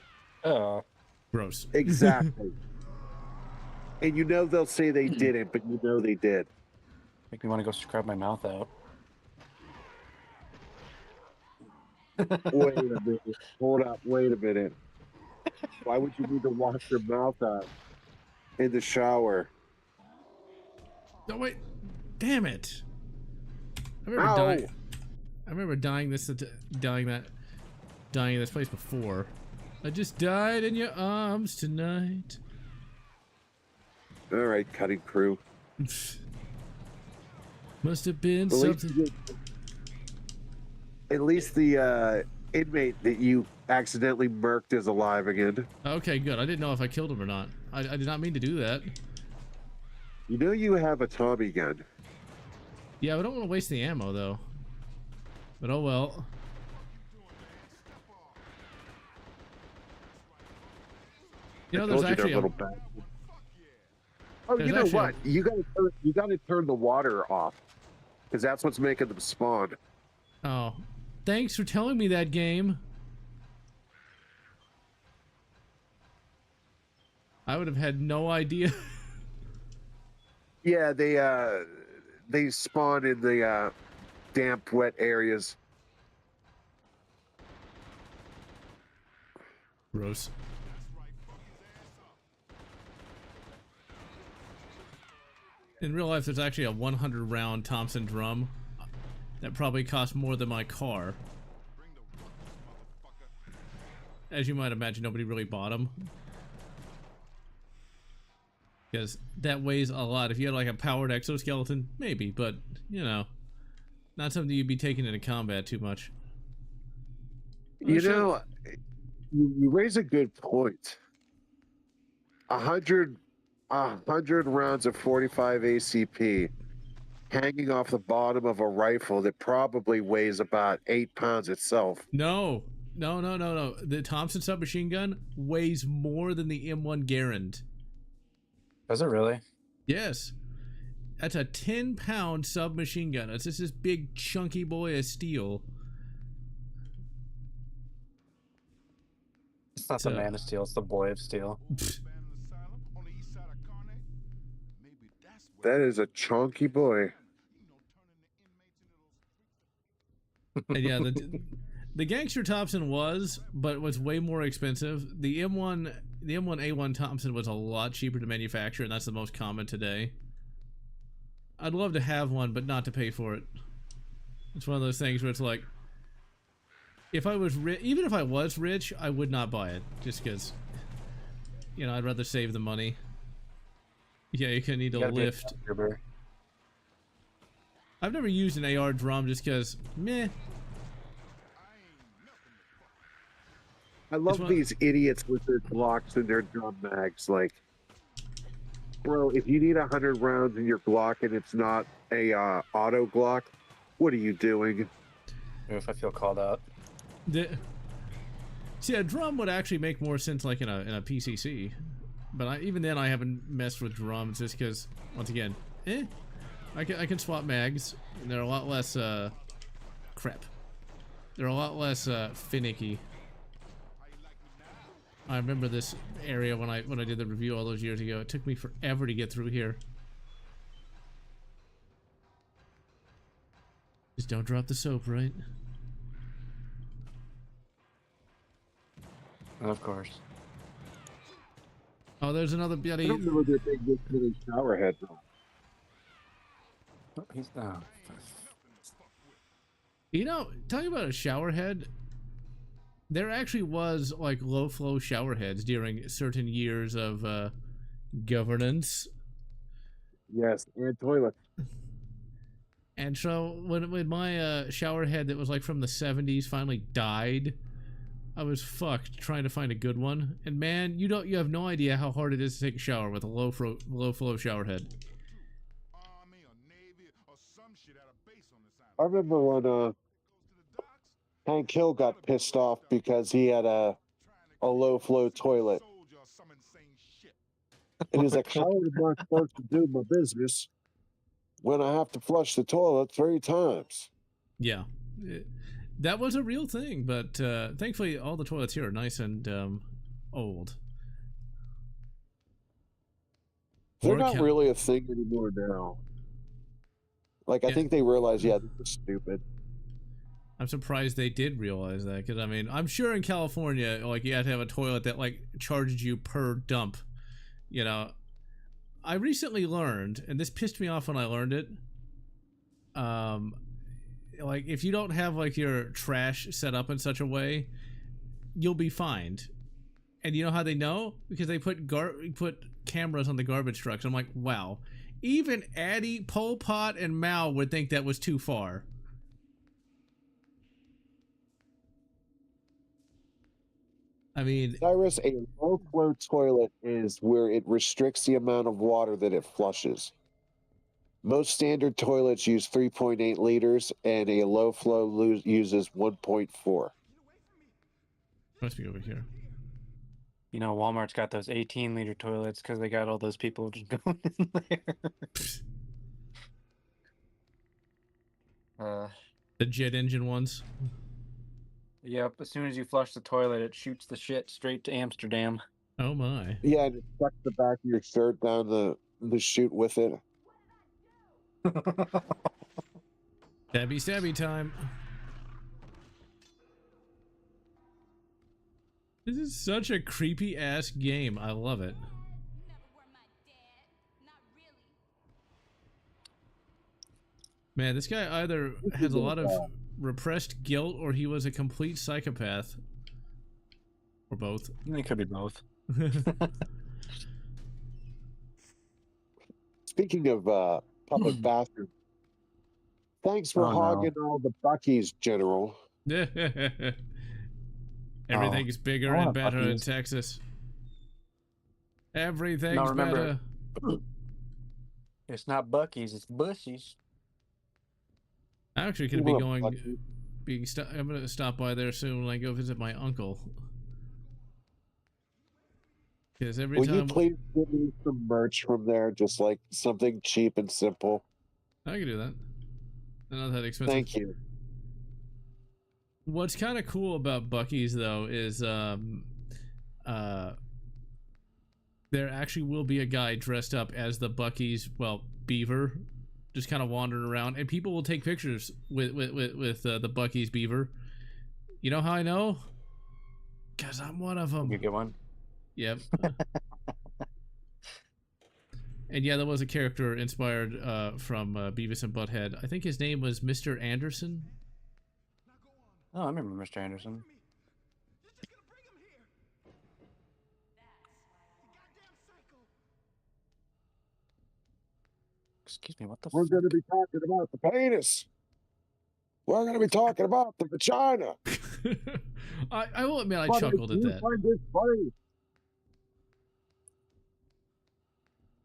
Oh. Gross. Exactly. And you know they'll say they didn't, but you know they did. Make me want to go scrub my mouth out. Wait a minute. Hold up. Wait a minute. Why would you need to wash your mouth out in the shower? No, wait. Damn it. I remember dying in this place before. I just died in your arms tonight. All right, cutting crew. Must have been At least something. At least the inmate that you accidentally murked is alive again. Okay, good. I didn't know if I killed him or not. I did not mean to do that. You know you have a Tommy gun. Yeah, I don't want to waste the ammo though. But oh well. You know, there's actually a, Oh, There's you know actually what? You gotta turn the water off, because that's what's making them spawn. oh, thanks for telling me that, game. I would have had no idea. Yeah, they spawn in the damp, wet areas. Gross. In real life, there's actually a 100-round Thompson drum that probably costs more than my car. As you might imagine, nobody really bought them. Because that weighs a lot. If you had like a powered exoskeleton, maybe, but, you know, not something you'd be taking into combat too much. You know, you raise a good point. 100 rounds of 45 ACP hanging off the bottom of a rifle that probably weighs about 8 pounds itself. No. The Thompson submachine gun weighs more than the M1 Garand. Does it really? Yes. That's a 10-pound submachine gun. It's just this big chunky boy of steel. It's not the man of steel, it's the boy of steel. That is a chunky boy. And yeah, the Gangster Thompson was, but was way more expensive. The M1A1 Thompson was a lot cheaper to manufacture, and that's the most common today. I'd love to have one, but not to pay for it. It's one of those things where it's like, if I was even if I was rich, I would not buy it, just because, you know, I'd rather save the money. Yeah, you're gonna need a lift. I've never used an AR drum just because, meh. I love these idiots with their Glocks and their drum mags. Like, Bro, if you need 100 rounds in your Glock and it's not a auto Glock, what are you doing? If I feel called out. See, a drum would actually make more sense like in a PCC. But even then, I haven't messed with drums just because, once again, I can swap mags. And they're a lot less, crap. They're a lot less finicky. I remember this area when I did the review all those years ago. It took me forever to get through here. Just don't drop the soap, right? Of course. Oh, there's another I bloody. don't know that they get to the shower head though. He's You know, talking about a shower head, there actually was like low flow shower heads during certain years of governance. Yes, and toilet. And so when my shower head that was like from the 70s finally died, I was fucked trying to find a good one. And man, you have no idea how hard it is to take a shower with a low flow shower head. I remember when Hank Hill got pissed off because he had a low flow toilet. And he's like, how am I supposed to do my business when I have to flush the toilet 3 times? Yeah. That was a real thing, but thankfully all the toilets here are nice and old. They're not really a thing anymore now. Like, I think they realize, yeah, this is stupid. I'm surprised they did realize that, because I mean, I'm sure in California, like, you have to have a toilet that like charges you per dump. You know, I recently learned, and this pissed me off when I learned it. Like, if you don't have like your trash set up in such a way, you'll be fined. And you know how they know? Because they put cameras on the garbage trucks. I'm like, wow. Even Addy, Pol Pot, and Mao would think that was too far. I mean, Cyrus, a low flow toilet is where it restricts the amount of water that it flushes. Most standard toilets use 3.8 liters, and a low flow uses 1.4. Must be over here. You know, Walmart's got those 18-liter toilets because they got all those people just going in there. The jet engine ones. Yep, as soon as you flush the toilet, it shoots the shit straight to Amsterdam. Oh my. Yeah, and it sucks the back of your shirt down the chute with it. Stabby time. This is such a creepy ass game. I love it. Man, this guy either has a lot of repressed guilt or he was a complete psychopath. Or both. It could be both. Speaking of public bathrooms, thanks for hogging all the Buc-ee's, General. Everything's bigger and better in Texas. Everything's better. It's not Buc-ee's, it's Bushy's. I actually could be going, I'm gonna stop by there soon when I go visit my uncle. Because every time. Will you please give me some merch from there, just like something cheap and simple? I can do that. Not that expensive. Thank you. What's kind of cool about Buc-ee's though is there actually will be a guy dressed up as the Buc-ee's, well, beaver, just kind of wandering around, and people will take pictures with the Buc-ee's beaver. You know how I know? Because I'm one of them. You get one? Yep. And yeah, there was a character inspired from Beavis and Butthead. I think his name was Mr. Anderson. Oh, I remember Mr. Anderson. Excuse me, what the fuck? We're going to be talking about the penis. We're going to be talking about the vagina. I will admit, I chuckled at that.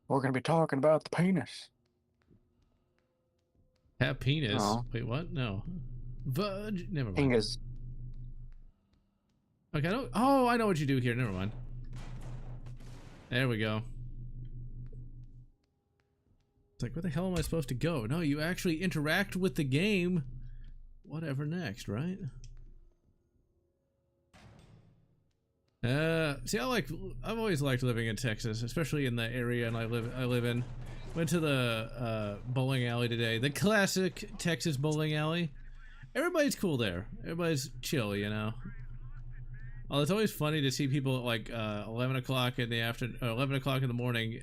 We're gonna be talking about the penis. Have penis. Oh. Wait, what? No. Never mind. Penis. Okay, I know what you do here. Never mind. There we go. It's like, where the hell am I supposed to go? No, you actually interact with the game. Whatever next, right? See, I've always liked living in Texas, especially in the area I live in. Went to the bowling alley today, the classic Texas bowling alley. Everybody's cool there. Everybody's chill, you know. Oh, it's always funny to see people at like 11 o'clock in the afternoon, 11 o'clock in the morning.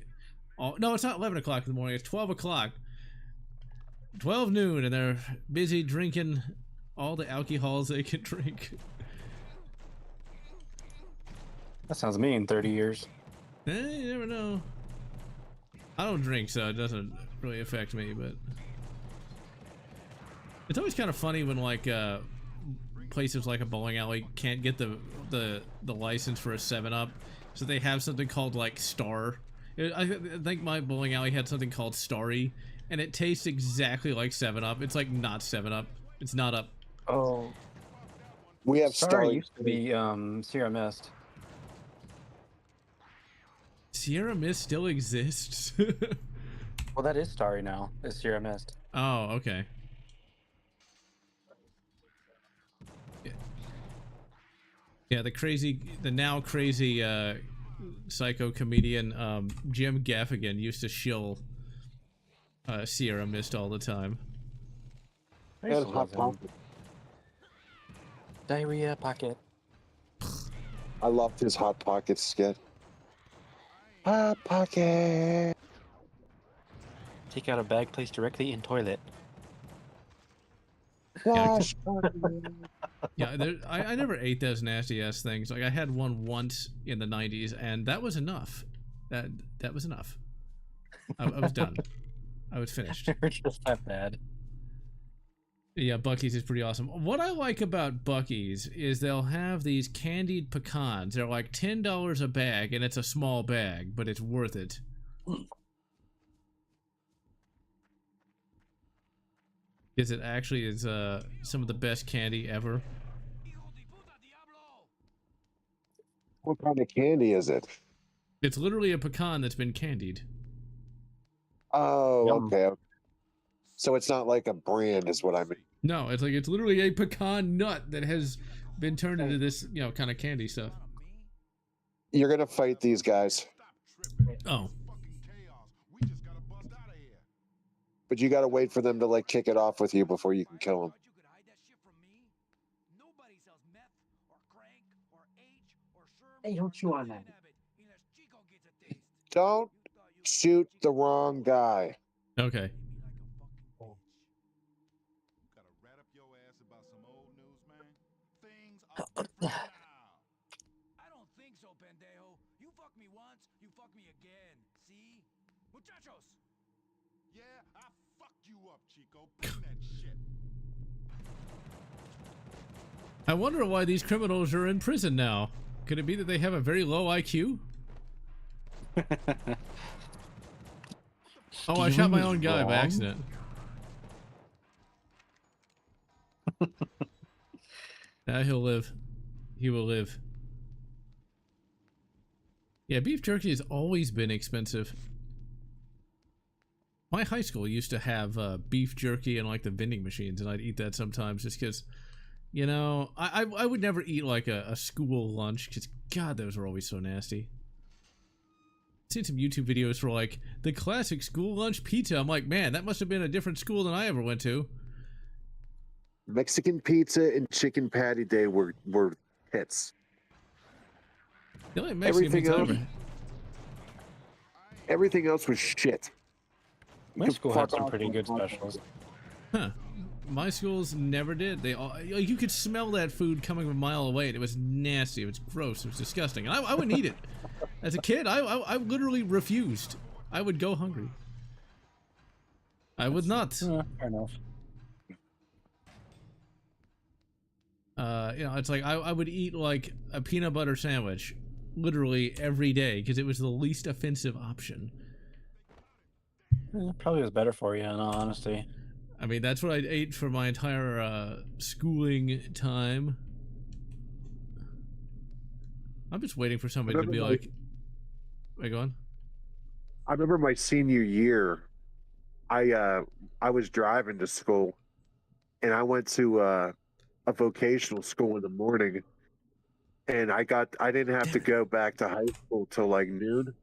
Oh, no, it's not 11 o'clock in the morning. It's 12 o'clock. 12 noon, and they're busy drinking all the alcohols they can drink. That sounds mean. 30 years. You never know. I don't drink, so it doesn't really affect me, but it's always kind of funny when like places like a bowling alley can't get the license for a 7-Up, so they have something called like Star. I think my bowling alley had something called Starry, and it tastes exactly like 7-Up. It's like not 7-Up. It's not up. Oh, We have Star Star. used to be Sierra Mist. Sierra Mist still exists. Well, that is Starry now. It's Sierra Mist. Oh, okay. Yeah, the now crazy psycho comedian Jim Gaffigan used to shill Sierra Mist all the time. I used And to Hot love him. Pocket. Diarrhea pocket. I loved his Hot Pocket skit. Hot Pocket. Take out a bag placed directly in toilet. Wash. Yeah, I never ate those nasty ass things. Like I had one once in the 90s, and that was enough. That was enough. I was done. I was finished. They're just that bad. Yeah, Buc-ee's is pretty awesome. What I like about Buc-ee's is they'll have these candied pecans. They're like $10 a bag, and it's a small bag, but it's worth it. Because it actually is some of the best candy ever. What kind of candy is it? It's literally a pecan that's been candied. Oh, Yum. okay. So it's not like a brand, is what I mean. No, it's literally a pecan nut that has been turned into this, you know, kind of candy stuff. You're gonna fight these guys, Oh, but you gotta wait for them to like kick it off with you before you can kill them. Hey, don't chew on that. Don't shoot the wrong guy. okay. I don't think so, pendejo. You fuck me once, you fuck me again. See? Muchachos! Yeah, I fucked you up, Chico. Bring that shit. I wonder why these criminals are in prison now. Could it be that they have a very low IQ? Oh, I shot my own guy by accident. He'll live. He will live. Yeah, beef jerky has always been expensive. My high school used to have beef jerky in like the vending machines, and I'd eat that sometimes just because, you know, I would never eat like a school lunch because, God, those were always so nasty. I've seen some YouTube videos for like the classic school lunch pizza. I'm like, man, that must have been a different school than I ever went to. Mexican pizza and chicken patty day were hits. The only Mexican pizza I ever. Everything else was shit. My could school had fuck some off pretty on good pizza. specials. Huh. My schools never did. They all, like, you could smell that food coming a mile away, and it was nasty. It was gross. It was disgusting. And I wouldn't eat it. As a kid, I literally refused. I would go hungry. I would not. Fair enough. You know, it's like I would eat like a peanut butter sandwich literally every day because it was the least offensive option. Probably was better for you, in all honesty. I mean, that's what I ate for my entire schooling time. I'm just waiting for somebody to be like, "Wait, go on." I remember my senior year. I was driving to school, and I went to a vocational school in the morning, and I didn't have to go back to high school till like noon.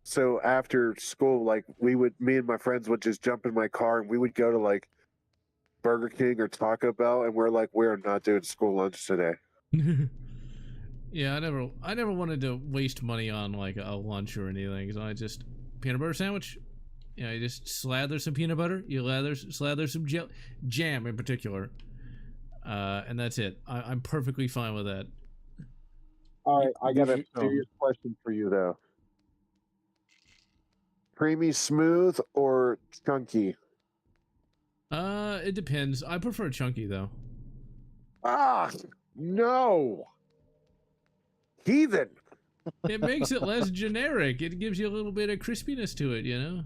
So after school, like me and my friends would just jump in my car and we would go to like Burger King or Taco Bell, and we're like, we're not doing school lunch today. Yeah, I never wanted to waste money on like a lunch or anything. So I just peanut butter sandwich. You know, you just slather some peanut butter. You slather some jam in particular, and that's it. I'm perfectly fine with that. All right, I got a serious question for you though. Creamy smooth or chunky? It depends. I prefer chunky though. Ah, no. Heathen. It makes it less generic. It gives you a little bit of crispiness to it, you know?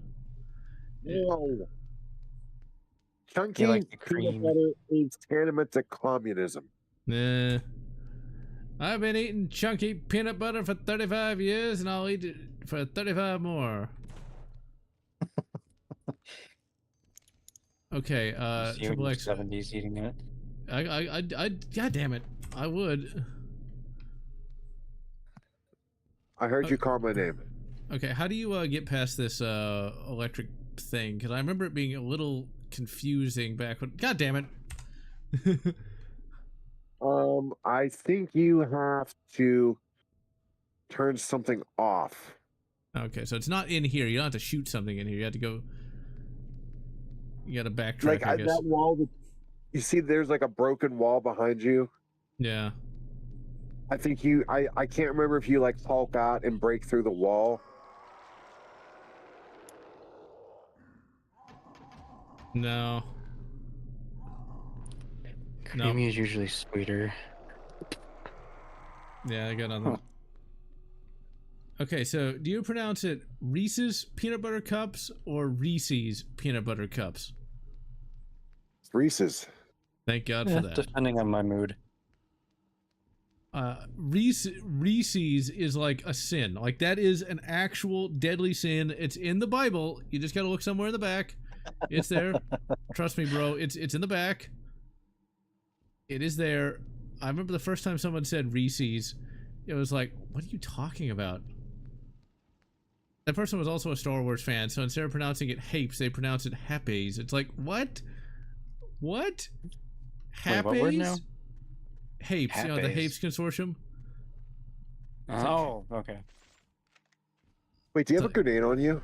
No. Chunky like the peanut cream. butter is tantamount to communism. Nah. I've been eating chunky peanut butter for 35 years, and I'll eat it for 35 more. Okay, Triple X. 70s eating it. God damn it. I would. I heard you call my name. Okay, how do you get past this electric thing? Because I remember it being a little confusing back when. God damn it! I think you have to turn something off. Okay, so it's not in here. You don't have to shoot something in here. You have to go. You got to backtrack. Like I guess. that wall. You see, there's like a broken wall behind you. Yeah. I think I can't remember if you like Hulk out and break through the wall. No. Creamy is usually sweeter. Yeah, I got on that. Okay, so do you pronounce it Reese's Peanut Butter Cups or Reese's Peanut Butter Cups? Reese's. Thank God for that. Depending on my mood. Reese's is like a sin. Like that is an actual deadly sin. It's in the Bible. You just gotta look somewhere in the back. It's there. Trust me, bro. It's in the back. It is there. I remember the first time someone said Reese's, it was like, what are you talking about? That person was also a Star Wars fan, so instead of pronouncing it Hapes, they pronounce it Happies. It's like, what? What? Wait, what word now? Hapes, you know, the Hapes Consortium. Oh, okay. Wait, do you have a grenade on you?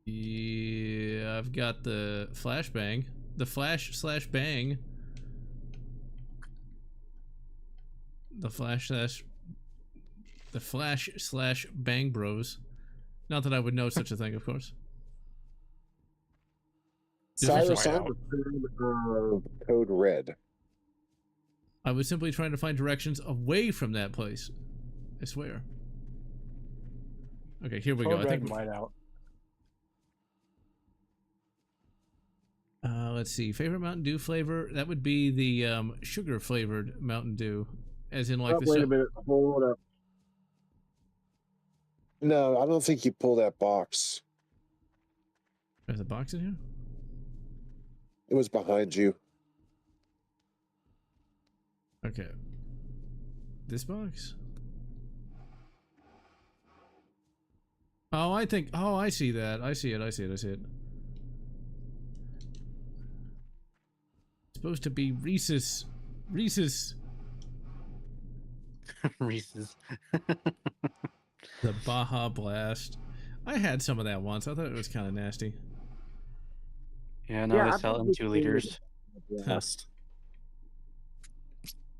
Yeah, I've got the flashbang. The flash/bang. The flash/bang bros. Not that I would know such a thing, of course. Cyrus code red. I was simply trying to find directions away from that place. I swear. Okay, here we go. I think white out. Let's see. Favorite Mountain Dew flavor? That would be the sugar flavored Mountain Dew, as in like the. Wait a minute. Hold up. No, I don't think you pull that box. There's a box in here. It was behind you. Okay. This box? Oh, I think. Oh, I see that. I see it. It's supposed to be Reese's. Reese's. The Baja Blast. I had some of that once. I thought it was kind of nasty. Yeah, now they sell it in 2 liters.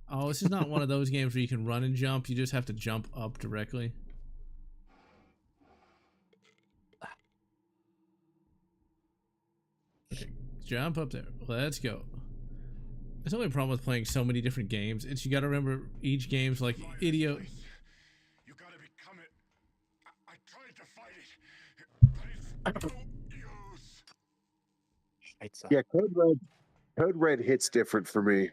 Oh, this is not one of those games where you can run and jump. You just have to jump up directly. Okay, jump up there. Let's go. That's the only problem with playing so many different games. It's you got to remember each game's like idiot. You gotta become it. I tried to fight it, but it's Lights up. Yeah, Code Red hits different for me.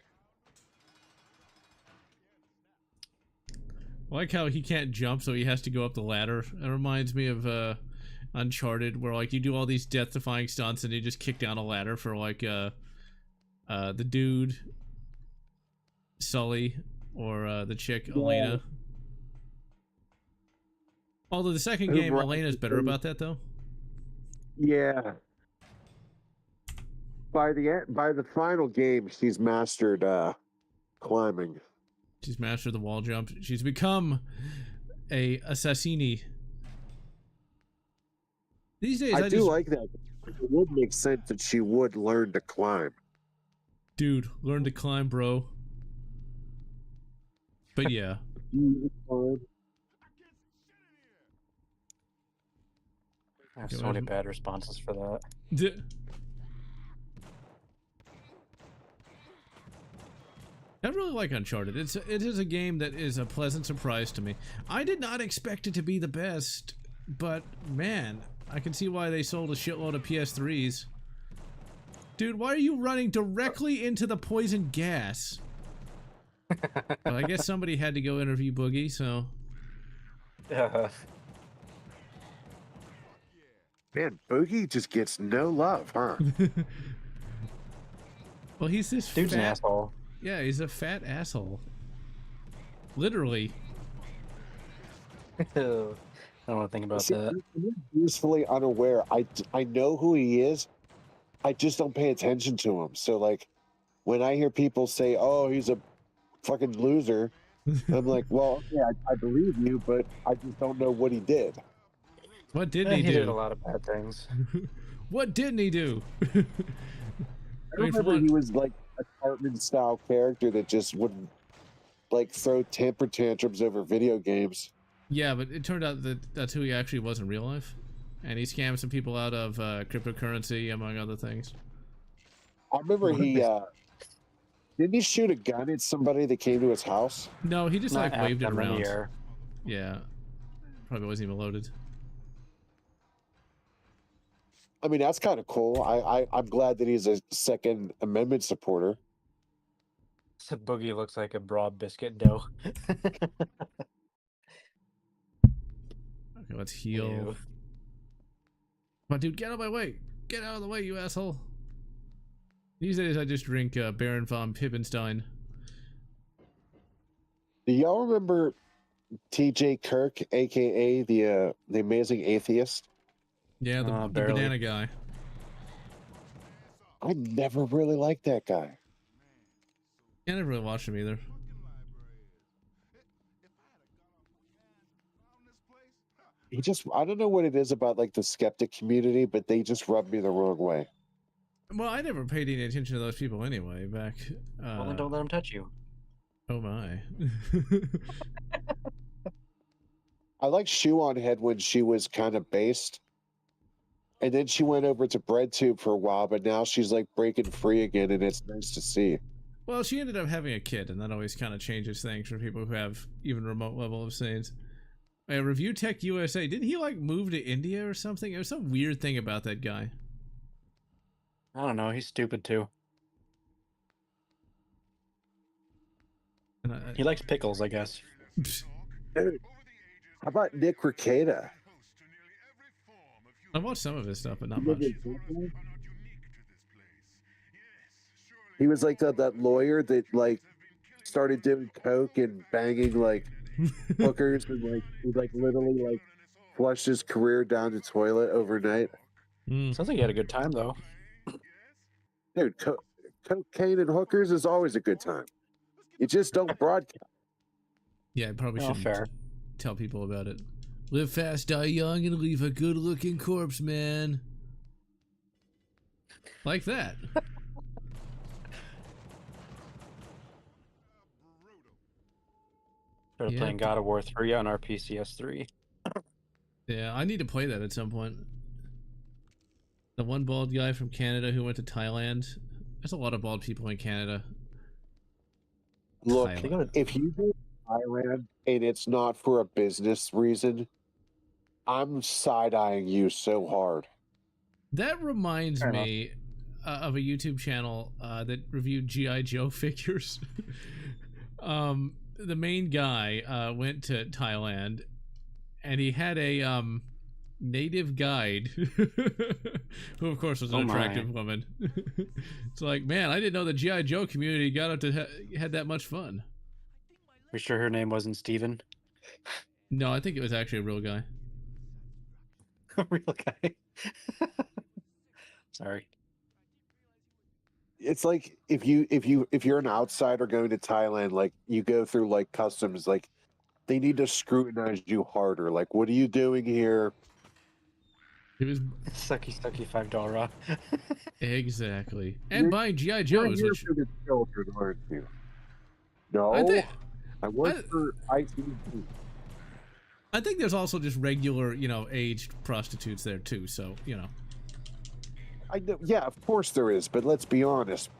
I like how he can't jump, so he has to go up the ladder. It reminds me of Uncharted, where like you do all these death-defying stunts and you just kick down a ladder for like the dude Sully or the chick Elena. Although the second game, Elena's better about that though. Yeah. By the final game, she's mastered climbing. She's mastered the wall jump. She's become a assassini. These days, I do like that. It would make sense that she would learn to climb. Dude, learn to climb, bro. But yeah. I have so many bad responses for that. I really like Uncharted. It is a game that is a pleasant surprise to me. I did not expect it to be the best, but man, I can see why they sold a shitload of PS3s. Dude, why are you running directly into the poison gas? Well, I guess somebody had to go interview Boogie, so... Man, Boogie just gets no love, huh? Well, he's this dude's fat... an asshole. Yeah, he's a fat asshole. Literally. I don't want to think about that. I'm usefully unaware. I know who he is. I just don't pay attention to him. So, like, when I hear people say, oh, he's a fucking loser, I'm like, well, yeah, I believe you, but I just don't know what he did. What didn't he do? He did a lot of bad things. What didn't he do? I remember he was like a Cartman-style character that just wouldn't like throw temper tantrums over video games. Yeah, but it turned out that that's who he actually was in real life, and he scammed some people out of cryptocurrency, among other things. I remember he didn't he shoot a gun at somebody that came to his house? No, he just like waved it around. Year. Yeah, probably wasn't even loaded. I mean, that's kind of cool. I'm glad that he's a Second Amendment supporter. So Boogie looks like a broad biscuit dough. Okay, let's heal. Ew. Come on, dude, get out of my way! Get out of the way, you asshole! These days, I just drink Baron von Pippenstein. Do y'all remember T.J. Kirk, aka the Amazing Atheist? Yeah, the banana guy. I never really liked that guy. I never really watched him either. He just, I don't know what it is about like the skeptic community, but they just rub me the wrong way. Well, I never paid any attention to those people anyway, back... Well, then don't let them touch you. Oh my. I like Shoe on Head when she was kind of based. And then she went over to BreadTube for a while, but now she's like breaking free again, and it's nice to see. Well, she ended up having a kid, and that always kind of changes things for people who have even remote level of scenes. Review Tech USA, didn't he like move to India or something? There was some weird thing about that guy. I don't know. He's stupid too. And he likes pickles, I guess. Dude, how about Nick Rekieta? I watched some of his stuff, but not much. He was like that lawyer that like started doing coke and banging like hookers and like he like literally like flushed his career down the toilet overnight. Sounds like he had a good time though. Dude, cocaine and hookers is always a good time. You just don't broadcast. Yeah, I probably shouldn't tell people about it. Live fast, die young, and leave a good-looking corpse, man. Like that. Started playing God of War 3 on our PCS3. Yeah, I need to play that at some point. The one bald guy from Canada who went to Thailand. There's a lot of bald people in Canada. Look, Thailand. If you go to Thailand and it's not for a business reason, I'm side-eyeing you so hard. That reminds me, of a YouTube channel that reviewed GI Joe figures. The main guy went to Thailand, and he had a native guide, who of course was an attractive woman. It's like, man, I didn't know the GI Joe community got up to had that much fun. We sure her name wasn't Steven? No, I think it was actually a real guy. A real guy. Sorry. It's like if you're an outsider going to Thailand, like you go through like customs, like they need to scrutinize you harder. Like, what are you doing here? It was sucky $5. Exactly. And buying GI Joes, which for the children, aren't you? No, I work for ITV. I think there's also just regular, aged prostitutes there too. So, I know, yeah, of course there is, but let's be honest,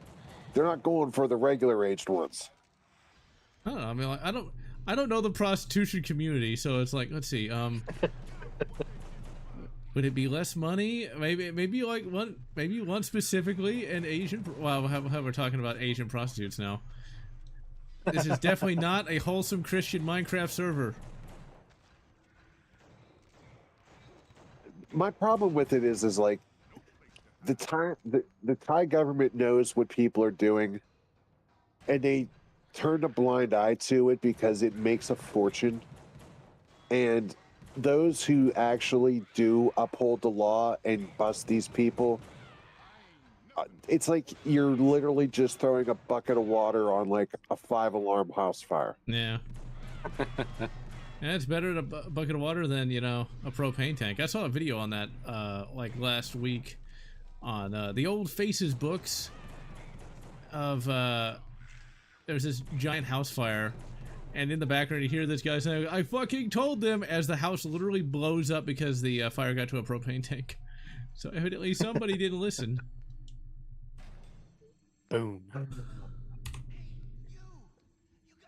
they're not going for the regular aged ones. I don't know. I mean, like, I don't know the prostitution community, so it's like, let's see. Would it be less money? Maybe like one specifically an Asian. Well, we're talking about Asian prostitutes now. This is definitely not a wholesome Christian Minecraft server. My problem with it is like the Thai government knows what people are doing, and they turn a blind eye to it because it makes a fortune. And those who actually do uphold the law and bust these people, it's like you're literally just throwing a bucket of water on like a 5-alarm house fire. Yeah. Yeah, it's better than a bucket of water than, a propane tank. I saw a video on that like last week on the Old Faces books of there's this giant house fire, and in the background you hear this guy saying, "I fucking told them," as the house literally blows up because the fire got to a propane tank. So evidently somebody didn't listen. Boom.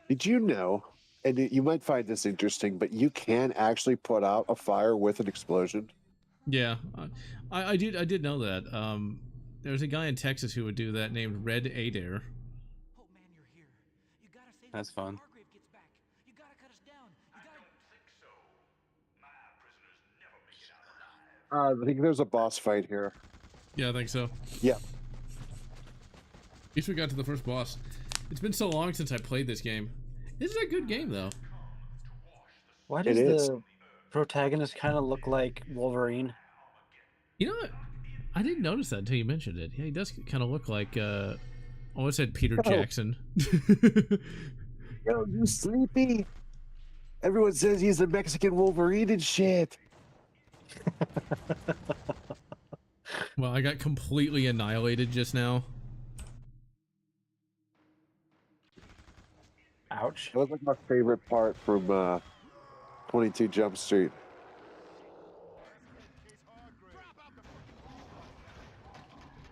Did you know, and you might find this interesting, but you can actually put out a fire with an explosion? Yeah, I did know that. There's a guy in Texas who would do that named Red Adair. Oh man, you're here. You gotta save That's us before fun. Hargrave gets back. You gotta cut us down. You gotta. I think there's a boss fight here. Yeah, I think so. Yeah. At least we got to the first boss. It's been so long since I played this game. This is a good game, though. Why does It is. the protagonist kind of look like Wolverine? You know what? I didn't notice that until you mentioned it. Yeah, he does kind of look like, I almost said Peter Jackson. Yo, you sleepy? Everyone says he's a Mexican Wolverine and shit. Well, I got completely annihilated just now. Ouch. That was like my favorite part from 22 Jump Street.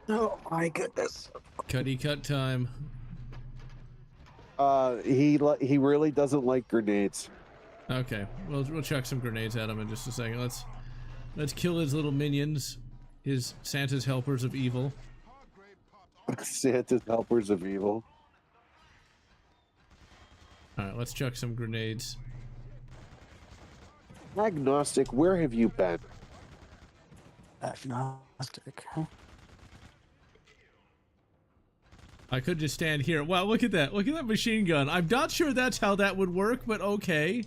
Oh my goodness. Cutty cut time. He really doesn't like grenades. Okay, we'll chuck some grenades at him in just a second. Let's kill his little minions, his Santa's helpers of evil. Santa's helpers of evil. All right, let's chuck some grenades. Agnostic, where have you been? Agnostic, huh? I could just stand here. Wow, look at that! Look at that machine gun. I'm not sure that's how that would work, but okay.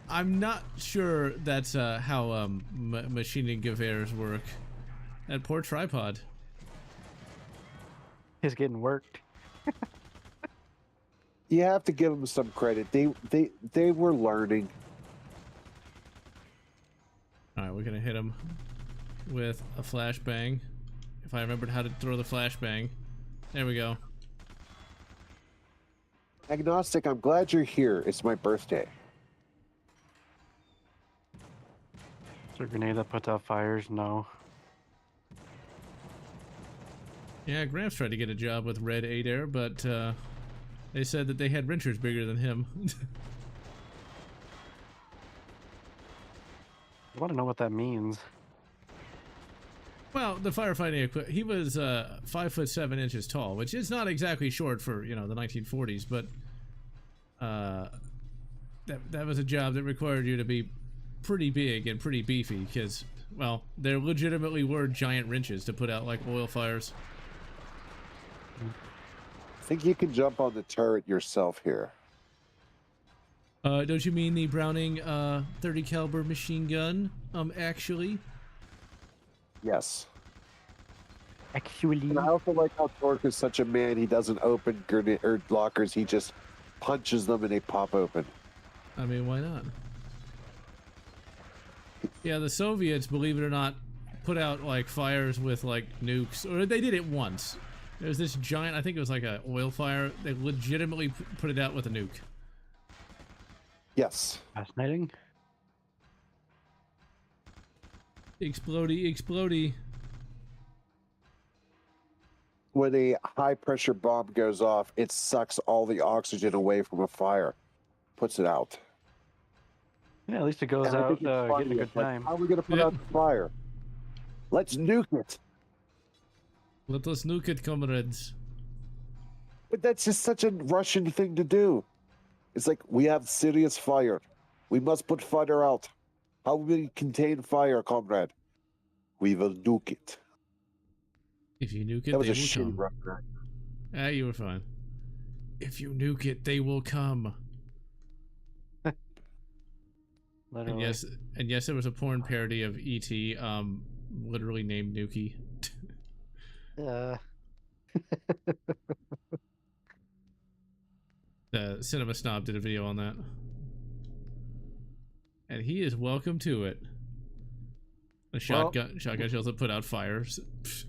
I'm not sure that's how machining gewehrs work. That poor tripod. He's getting worked. You have to give them some credit. They were learning. All right, we're gonna hit him with a flashbang. If I remembered how to throw the flashbang. There we go. Agnostic, I'm glad you're here. It's my birthday. Is there a grenade that puts out fires? No. Yeah, Gramps tried to get a job with Red Adair, but they said that they had wrenchers bigger than him. I want to know what that means. Well, the firefighting equipment. He was 5'7" tall, which is not exactly short for the 1940s, but that was a job that required you to be pretty big and pretty beefy because, well, there legitimately were giant wrenches to put out like oil fires. I think you can jump on the turret yourself here. Don't you mean the Browning 30 caliber machine gun? Actually. Yes. Actually, And I also like how Torque is such a man. He doesn't open grenade or lockers. He just punches them and they pop open. I mean, why not? Yeah, the Soviets, believe it or not, put out like fires with like nukes, or they did it once. There was this giant, I think it was like an oil fire. They legitimately put it out with a nuke. Yes. fascinating. Explodey, explodey. When a high pressure bomb goes off, it sucks all the oxygen away from a fire, puts it out. Yeah, at least it goes And I out think it's funny. getting a good It's like, time. how are we going to put Yep. out the fire? Let's nuke it. Let us nuke it, comrades. But that's just such a Russian thing to do. It's like, we have serious fire. We must put fire out. How will we contain fire, comrade? We will nuke it. If you nuke it, That was they a will shitty come. Russian. Ah, you were fine. If you nuke it, they will come. Literally. And yes, there was a porn parody of E.T. Literally named Nuki. Cinema Snob did a video on that. And he is welcome to it. The shotgun shells that put out fires. Pfft.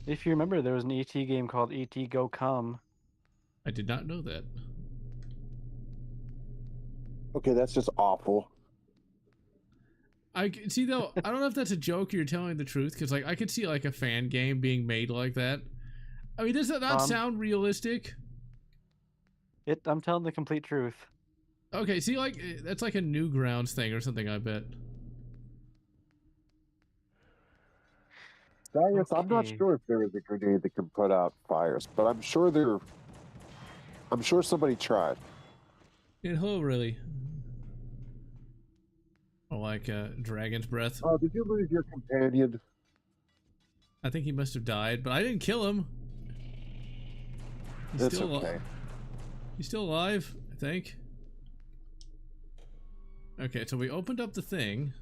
If you remember, there was an ET game called ET Go Come. I did not know that. Okay, that's just awful. I see though. I don't know if that's a joke or you're telling the truth, because like I could see like a fan game being made like that. I mean, does that not sound realistic? I'm telling the complete truth. Okay, see, like that's like a Newgrounds thing or something. I bet. Darius, I'm not Okay. sure if there is a grenade that can put out fires, but I'm sure somebody tried. In hello, really. Or like Dragon's Breath. Oh, did you lose your companion? I think he must have died, but I didn't kill him. He's That's still okay. He's still alive, I think. Okay, so we opened up the thing.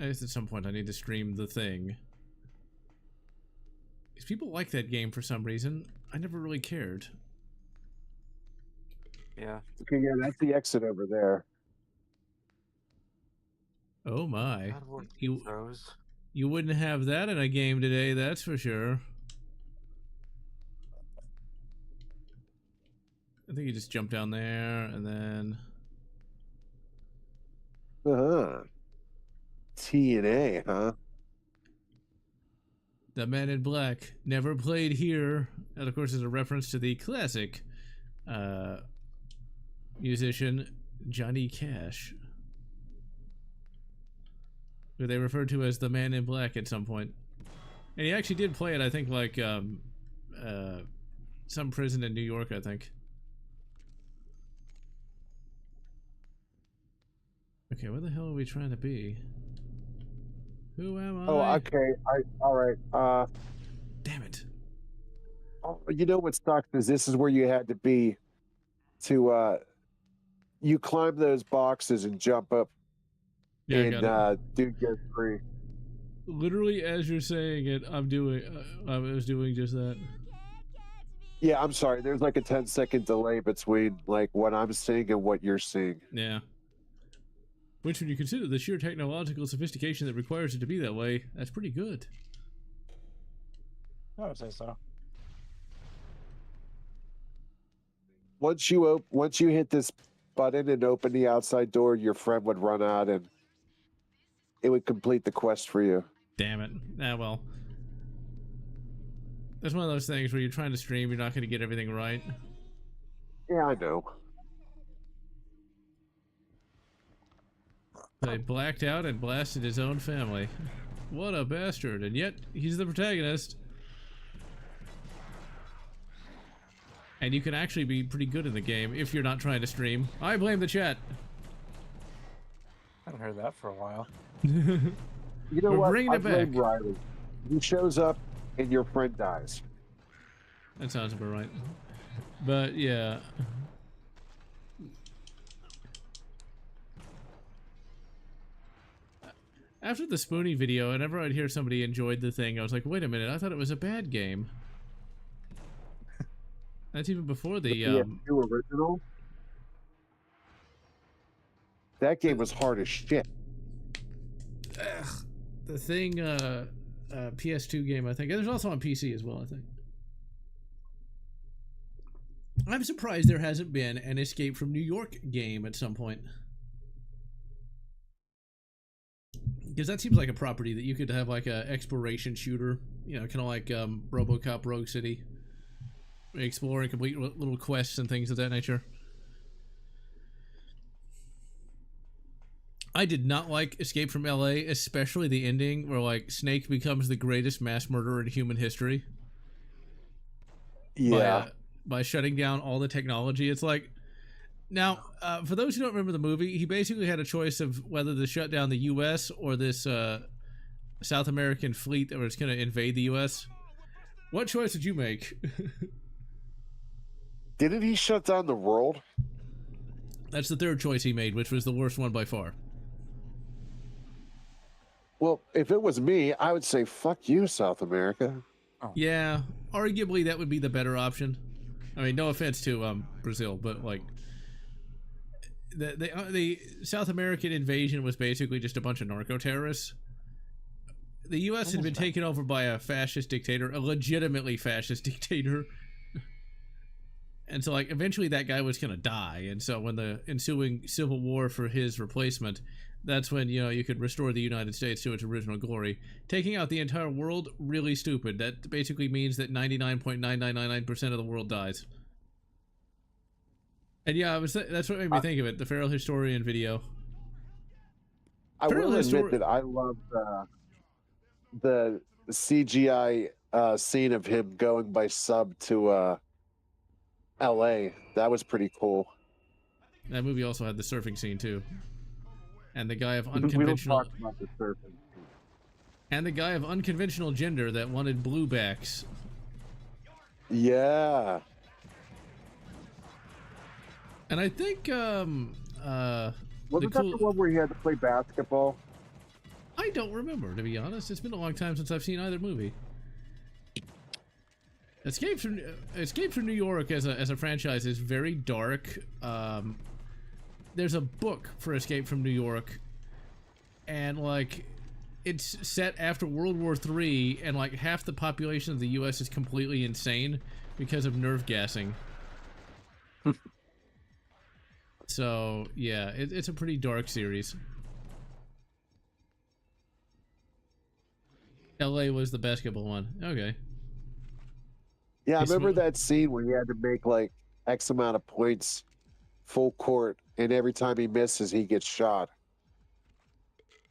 I guess at some point I need to stream the thing. Because people like that game for some reason. I never really cared. Yeah. Okay, yeah, that's the exit over there. Oh my. God, what You froze. you wouldn't have that in a game today, that's for sure. I think you just jump down there and then Uh-huh. TNA, huh? The Man in Black never played here. That of course is a reference to the classic musician Johnny Cash, who they referred to as the Man in Black at some point. And he actually did play it, I think, like some prison in New York, I think. Okay, where the hell are we trying to be? Who am I? Oh, okay. All right. Damn it. Oh, you know what sucks is this is where you had to be to you climb those boxes and jump up Yeah, I and got it. dude gets free. Literally, as you're saying it, I'm doing. I was doing just that. Yeah, I'm sorry. There's like a 10-second delay between like what I'm seeing and what you're seeing. Yeah. Which, when you consider the sheer technological sophistication that requires it to be that way, that's pretty good. I would say so. Once you hit this button and open the outside door, your friend would run out and it would complete the quest for you. Damn it. Ah, well. That's one of those things where you're trying to stream, you're not going to get everything right. Yeah, I know. They blacked out and blasted his own family. What a bastard, and yet he's the protagonist. And you can actually be pretty good in the game if you're not trying to stream. I blame the chat. I haven't heard that for a while. You know We're what? bringing it blame back. Riley. He shows up and your friend dies. That sounds about right. But yeah. After the Spoonie video, whenever I'd hear somebody enjoyed the thing, I was like, wait a minute, I thought it was a bad game. That's even before the PS2 original. That game was hard as shit. the thing PS2 game, I think. And there's also on PC as well, I think. I'm surprised there hasn't been an Escape from New York game at some point. Because that seems like a property that you could have like a exploration shooter, you know, kind of like RoboCop Rogue City. Explore and complete little quests and things of that nature. I did not like Escape from LA, especially the ending where like Snake becomes the greatest mass murderer in human history. Yeah. By shutting down all the technology. It's like, now, for those who don't remember the movie, he basically had a choice of whether to shut down the U.S. or this South American fleet that was going to invade the U.S. What choice did you make? Didn't he shut down the world? That's the third choice he made, which was the worst one by far. Well, if it was me, I would say, fuck you, South America. Oh. Yeah, arguably that would be the better option. I mean, no offense to Brazil, but like the South American invasion was basically just a bunch of narco terrorists. The U.S. had been taken over by a fascist dictator, a legitimately fascist dictator. And so, like, eventually that guy was going to die. And so when the ensuing civil war for his replacement, that's when, you know, you could restore the United States to its original glory. Taking out the entire world, really stupid. That basically means that 99.9999% of the world dies. And yeah, that's what made me think of it, the Feral Historian video. I will admit that I love the CGI scene of him going by sub to LA. That was pretty cool. That movie also had the surfing scene too. And the guy of We don't unconventional talk about the surfing. and the guy of unconventional gender that wanted bluebacks. Yeah. And I think Wasn't that the one where he had to play basketball? I don't remember, to be honest. It's been a long time since I've seen either movie. Escape from New York as a franchise is very dark. There's a book for Escape from New York, and like it's set after World War III, and like half the population of the U.S. is completely insane because of nerve gassing. So yeah, it's a pretty dark series. LA was the basketball one. Okay. Yeah, I remember that scene where he had to make like X amount of points full court, and every time he misses, he gets shot.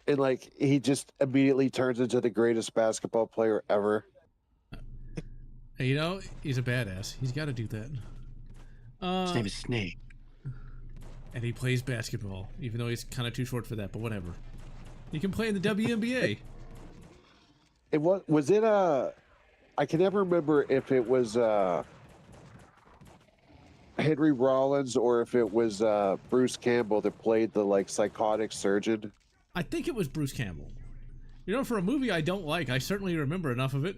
And like he just immediately turns into the greatest basketball player ever. You know, he's a badass. He's got to do that. His name is Snake. And he plays basketball, even though he's kind of too short for that, but whatever. He can play in the WNBA. It was it I can never remember if it was Henry Rollins or if it was Bruce Campbell that played the like psychotic surgeon. I think it was Bruce Campbell. You know, for a movie I don't like, I certainly remember enough of it.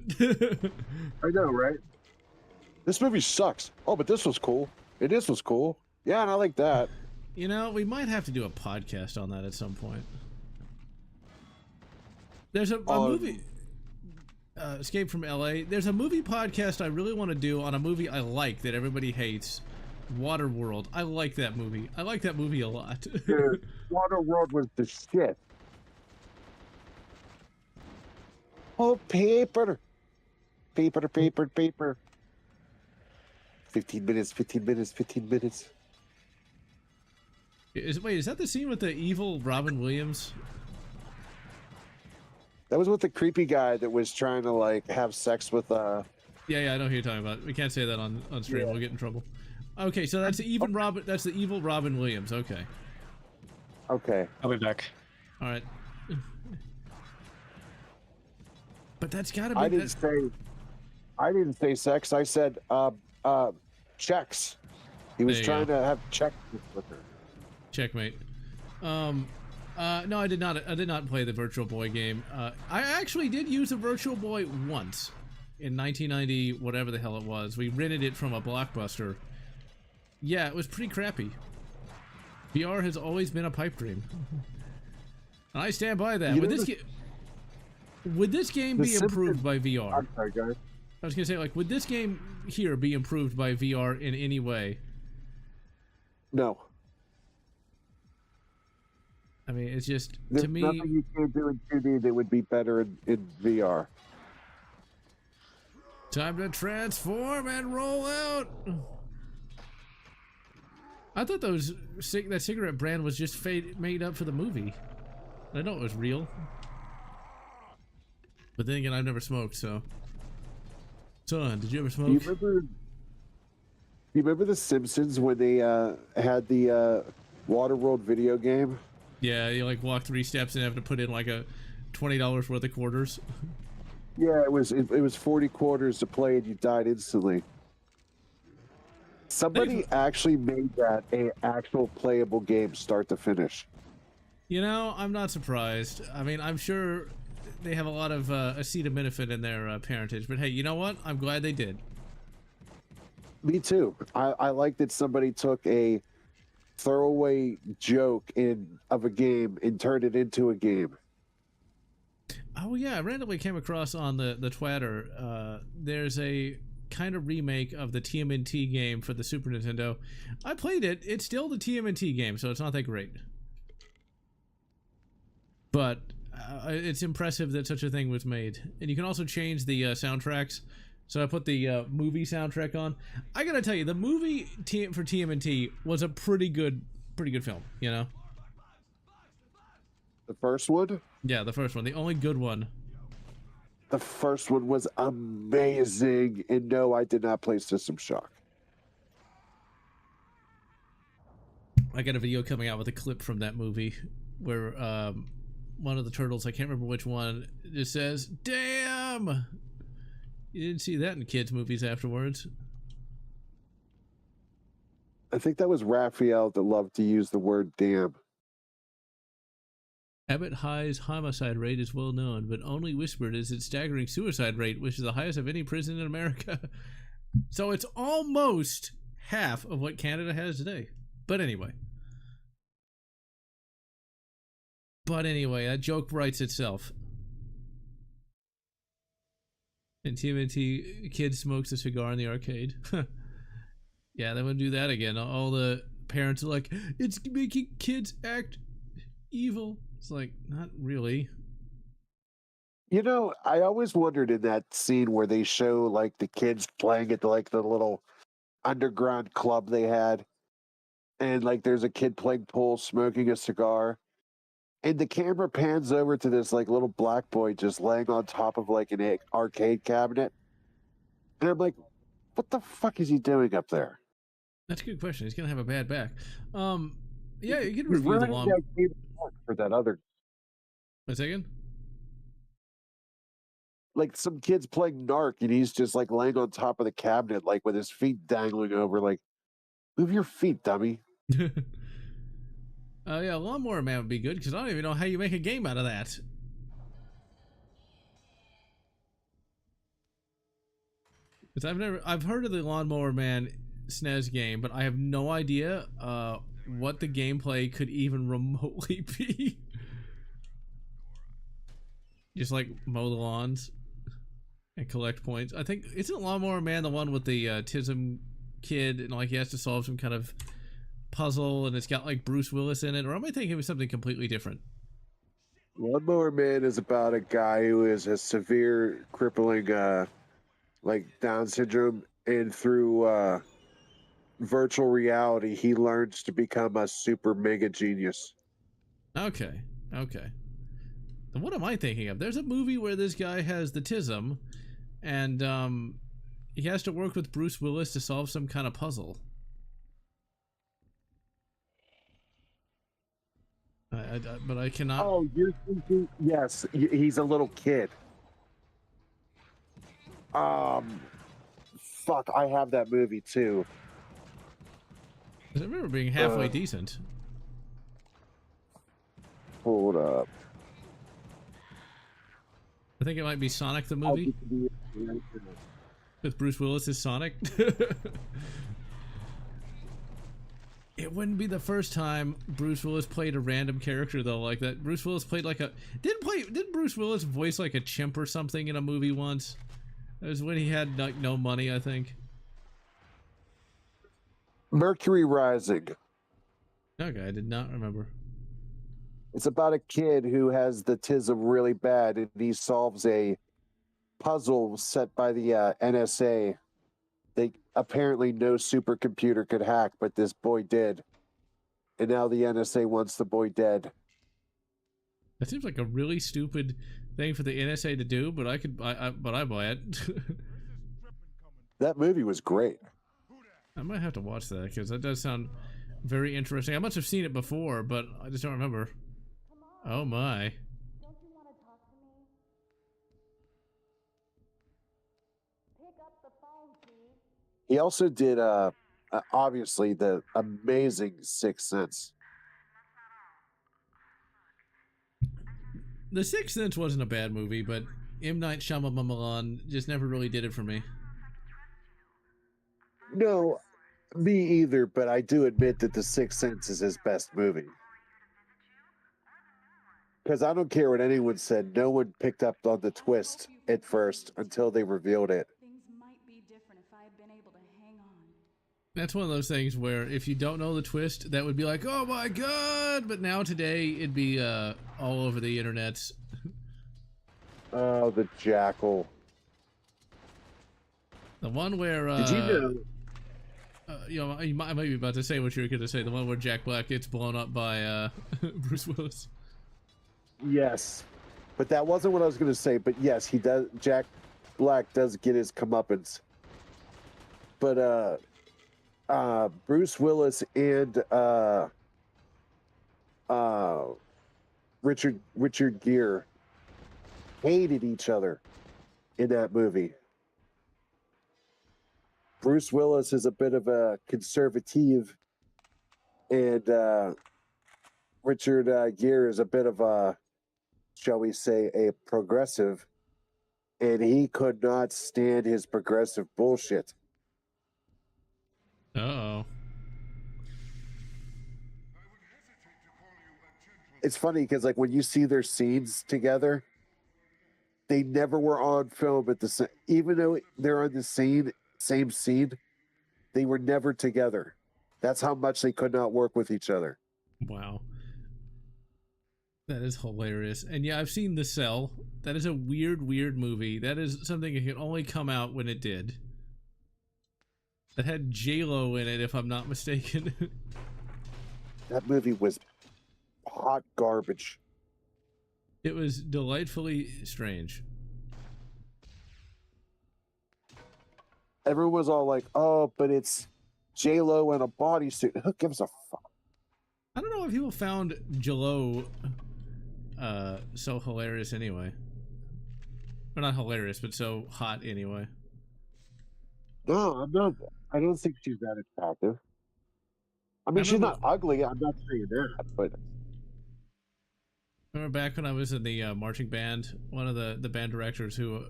I know, right? This movie sucks. Oh, but this was cool. And this was cool. Yeah, and I like that. You know, we might have to do a podcast on that at some point. There's a movie... Escape from LA. There's a movie podcast I really want to do on a movie I like that everybody hates. Waterworld. I like that movie. I like that movie a lot. Dude, Waterworld was the shit. Oh, paper. Paper, paper, paper. 15 minutes, 15 minutes, 15 minutes. Wait, is that the scene with the evil Robin Williams? That was with the creepy guy that was trying to like have sex with Yeah, I know who you're talking about. We can't say that on stream. Yeah. We'll get in trouble. Okay, so that's the That's the evil Robin Williams. Okay. Okay. I'll be back. All right. But that's gotta be. I didn't say sex. I said checks. He was There you trying go. to have checks with her. Checkmate. No, I did not. I did not play the Virtual Boy game. I actually did use a Virtual Boy once in 1990, whatever the hell it was. We rented it from a Blockbuster. Yeah, it was pretty crappy. VR has always been a pipe dream. And I stand by that. Would this game be improved by VR? I'm sorry, guys. I was gonna say, like, would this game here be improved by VR in any way? No. I mean, it's just, There's to me... nothing you can do in 2D that would be better in VR. Time to transform and roll out! I thought that cigarette brand was just made up for the movie. I know it was real. But then again, I've never smoked, so... Son, did you ever smoke? Do you remember The Simpsons when they had the Waterworld video game? Yeah, you like walk 3 steps and have to put in like a $20 worth of quarters. Yeah, it was 40 quarters to play and you died instantly. Somebody actually made that a actual playable game start to finish. You know, I'm not surprised. I mean, I'm sure they have a lot of acetaminophen in their parentage, but hey, you know what? I'm glad they did. Me too. I like that somebody took a throwaway joke of a game and turned it into a game. Oh yeah, I randomly came across on the Twitter. There's a kind of remake of the TMNT game for the Super Nintendo. I played it. It's still the TMNT game, so it's not that great. But it's impressive that such a thing was made. And you can also change the soundtracks. So I put the movie soundtrack on. I gotta tell you, the movie for TMNT was a pretty good film, you know? The first one? Yeah, the first one. The only good one. The first one was amazing. And no, I did not play System Shock. I got a video coming out with a clip from that movie where one of the turtles, I can't remember which one, just says, "Damn!" You didn't see that in kids' movies afterwards. I think that was Raphael that loved to use the word damn. Abbott High's homicide rate is well known, but only whispered is its staggering suicide rate, which is the highest of any prison in America. So it's almost half of what Canada has today. But anyway, that joke writes itself. And TMNT kid smokes a cigar in the arcade. Yeah, they wouldn't do that again. All the parents are like, it's making kids act evil. It's like, not really. You know, I always wondered in that scene where they show like the kids playing at the little underground club they had, and like there's a kid playing pool smoking a cigar, and the camera pans over to this like little black boy just laying on top of like an arcade cabinet, and I'm like, what the fuck is he doing up there? That's a good question. He's gonna have a bad back. Yeah, you can He's review the running long. that game for that other, One second. like some kid's playing Narc and he's just like laying on top of the cabinet like with his feet dangling over, like, move your feet, dummy. Yeah, Lawnmower Man would be good because I don't even know how you make a game out of that. Because I've heard of the Lawnmower Man SNES game, but I have no idea what the gameplay could even remotely be. Just like mow the lawns and collect points. I think, isn't Lawnmower Man the one with the autism kid and like he has to solve some kind of puzzle and it's got like Bruce Willis in it? Or am I thinking of something completely different? Lawnmower Man is about a guy who has a severe crippling like Down syndrome, and through virtual reality, he learns to become a super mega genius. Okay. Okay. Then what am I thinking of? There's a movie where this guy has the tism, and he has to work with Bruce Willis to solve some kind of puzzle. But I cannot. Oh, you're thinking? Yes, he's a little kid. Fuck, I have that movie too. 'Cause I remember being halfway decent. Hold up. I think it might be Sonic the movie with Bruce Willis as Sonic. It wouldn't be the first time Bruce Willis played a random character though, like that. Bruce Willis played like a did Bruce Willis voice like a chimp or something in a movie once? It was when he had like no money, I think. Mercury Rising. Okay, I did not remember. It's about a kid who has the tism really bad, and he solves a puzzle set by the NSA. They apparently no supercomputer could hack, but this boy did, and now the NSA wants the boy dead. That seems like a really stupid thing for the NSA to do, but I buy it. That movie was great. I might have to watch that because that does sound very interesting. I must have seen it before, but I just don't remember. Oh my. Don't you want to talk to me? Pick up the phone, please. He also did obviously the amazing Sixth Sense. The Sixth Sense wasn't a bad movie, but M. Night Shyamalan just never really did it for me. No, me either, but I do admit that the Sixth Sense is his best movie. Because I don't care what anyone said, no one picked up on the twist at first until they revealed it. Things might be different if I had been able to hang on. That's one of those things where if you don't know the twist, that would be like, oh my god! But now today, it'd be all over the internet. Oh, the Jackal. The one where Did you know? you know, I might be about to say what you were going to say. The one where Jack Black gets blown up by Bruce Willis. Yes, but that wasn't what I was going to say. But yes, he does. Jack Black does get his comeuppance. But Bruce Willis and Richard Gere hated each other in that movie. Bruce Willis is a bit of a conservative, and Richard Gere is a bit of a, shall we say, a progressive, and he could not stand his progressive bullshit. Uh-oh. It's funny because, like, when you see their scenes together, they never were on film at the same. Even though they're on the same scene, they were never together. That's how much they could not work with each other. Wow. That is hilarious. And yeah, I've seen The Cell. That is a weird, weird movie. That is something that can only come out when it did. That had J-Lo in it, if I'm not mistaken. That movie was hot garbage. It was delightfully strange. Everyone was all like, oh, but it's J-Lo in a bodysuit. Who gives a fuck? I don't know if people found J-Lo so hilarious anyway. Or not hilarious, but so hot anyway. No, I'm not. I don't think she's that attractive. I mean, she's not ugly. I'm not saying that, but remember back when I was in the marching band, one of the band directors who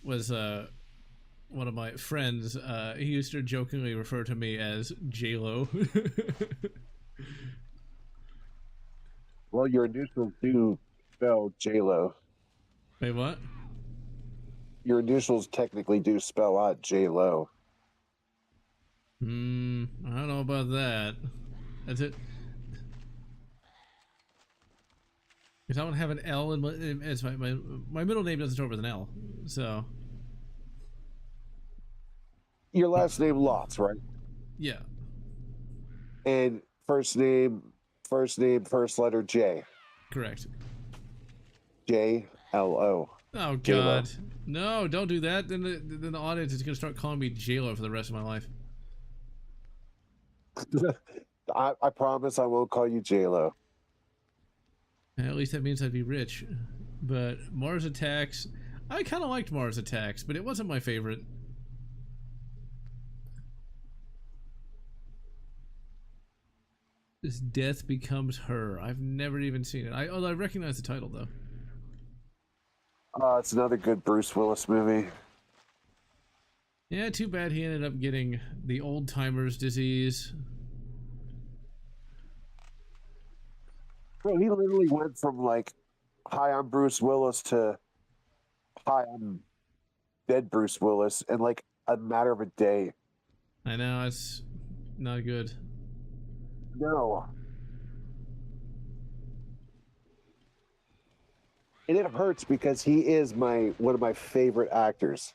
was one of my friends, he used to jokingly refer to me as J-Lo. Well, your initials do spell J-Lo. Wait, what? Your initials technically do spell out J-Lo. I don't know about that. That's it. Because I don't have an L in as my middle name doesn't start with an L, so. your last name Lotz, right? Yeah, And first name, first letter J. correct. J-L-O. Oh J-Lo. God, no! Don't do that. Then the audience is gonna start calling me J-Lo for the rest of my life. I promise I won't call you J-Lo. At least that means I'd be rich. But Mars Attacks, I kind of liked Mars Attacks, but it wasn't my favorite. This Death Becomes Her. I've never even seen it. I recognize the title though. It's another good Bruce Willis movie. Yeah, too bad he ended up getting the old timers disease. Bro, he literally went from like, "Hi, I'm Bruce Willis" to "Hi, I'm dead Bruce Willis" in like a matter of a day. I know, it's not good. No. And it hurts because he is one of my favorite actors.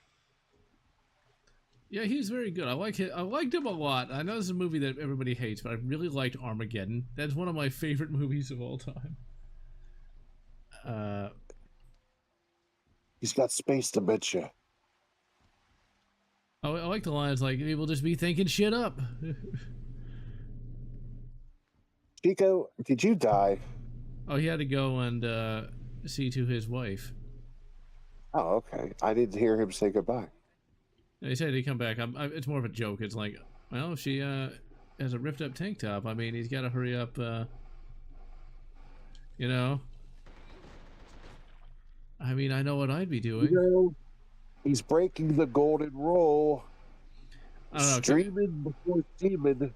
Yeah, he's very good. I liked him a lot. I know this is a movie that everybody hates, but I really liked Armageddon. That's one of my favorite movies of all time. He's got space dementia. I like the lines like, people just be thinking shit up. Chico, did you die? Oh, he had to go and see to his wife. Oh, okay. I didn't hear him say goodbye. He said he'd come back. It's more of a joke. It's like, well, if she has a ripped up tank top, I mean, he's got to hurry up, you know. I mean, I know what I'd be doing. You know, he's breaking the golden rule. I don't know. Streaming before steaming.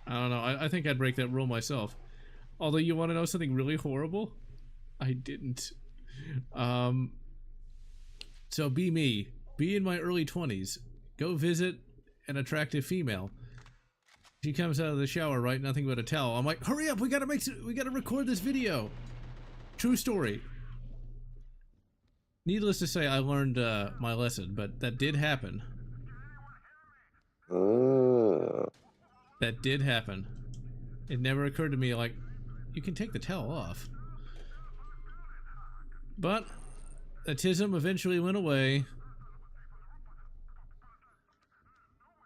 I don't know. I think I'd break that rule myself. Although, you want to know something really horrible? I didn't. So be me. Be in my early 20s. Go visit an attractive female. She comes out of the shower, right? Nothing but a towel. I'm like, hurry up! We gotta record this video. True story. Needless to say, I learned my lesson, but that did happen. That did happen. It never occurred to me, like, you can take the towel off. But the tism eventually went away.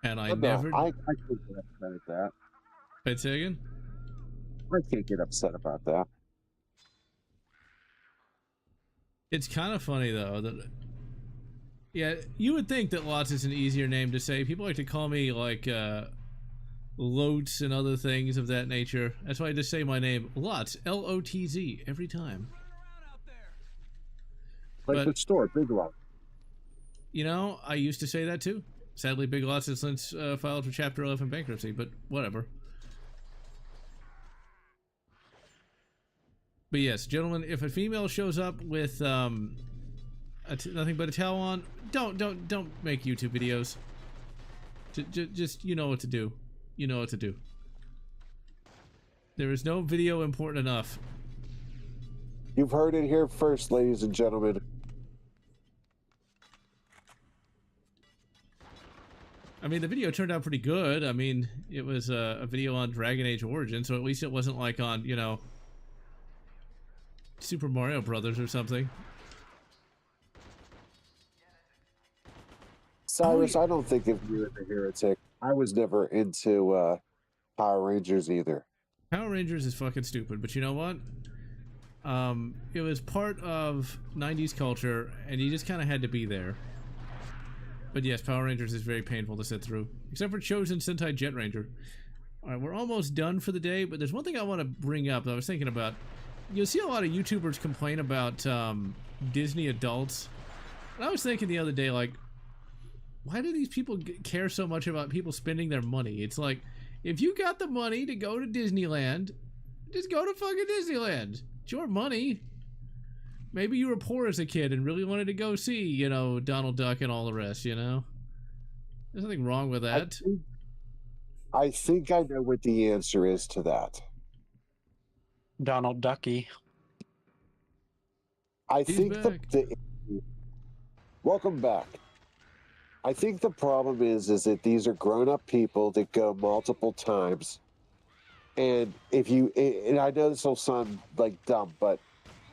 And I never... I can't get upset at that. Wait, say again? I can't get upset about that. It's kind of funny, though, that... Yeah, you would think that Lotz is an easier name to say. People like to call me, like, Lotz and other things of that nature. That's why I just say my name, Lotz, L-O-T-Z, every time. Like the store, Big Lots. You know, I used to say that too. Sadly, Big Lots has since filed for Chapter 11 bankruptcy, but whatever. But yes, gentlemen, if a female shows up with nothing but a towel on, don't make YouTube videos. Just you know what to do. You know what to do. There is no video important enough. You've heard it here first, ladies and gentlemen. I mean, the video turned out pretty good. I mean, it was a video on Dragon Age Origin, so at least it wasn't like on, you know, Super Mario Brothers or something. Cyrus, I don't think of you as a heretic. I was never into Power Rangers either. Power Rangers is fucking stupid, but you know what? It was part of 90s culture, and you just kind of had to be there. But yes, Power Rangers is very painful to sit through. Except for Chosen Sentai Jet Ranger. Alright, we're almost done for the day, but there's one thing I want to bring up that I was thinking about. You'll see a lot of YouTubers complain about Disney adults. And I was thinking the other day, like, why do these people care so much about people spending their money? It's like, if you got the money to go to Disneyland, just go to fucking Disneyland. It's your money. Maybe you were poor as a kid and really wanted to go see, you know, Donald Duck and all the rest, you know? There's nothing wrong with that. I think I know what the answer is to that. Donald Ducky. I He's think back. Welcome back. I think the problem is that these are grown-up people that go multiple times. And if you, and I know this will sound like dumb, but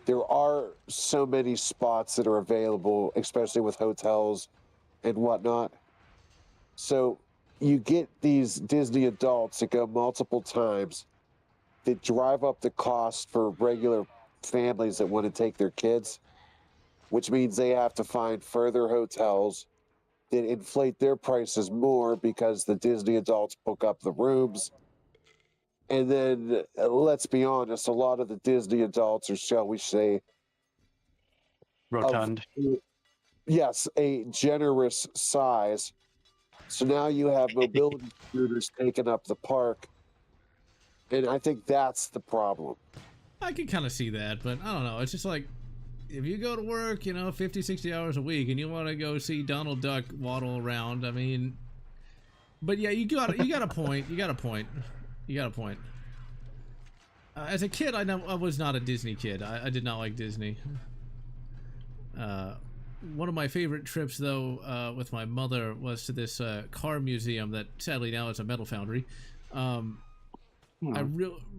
there are so many spots that are available, especially with hotels and whatnot. So you get these Disney adults that go multiple times that drive up the cost for regular families that want to take their kids, which means they have to find further hotels that inflate their prices more because the Disney adults book up the rooms. And then, let's be honest, a lot of the Disney adults, or shall we say, Rotund. yes, a generous size. So now you have mobility scooters taking up the park. And I think that's the problem. I can kind of see that, but I don't know. It's just like, if you go to work, 50, 60 hours a week, and you want to go see Donald Duck waddle around, I mean, but yeah, you got a point. You got a point. As a kid, I was not a Disney kid. I did not like Disney. One of my favorite trips, though, with my mother was to this car museum that sadly now is a metal foundry. I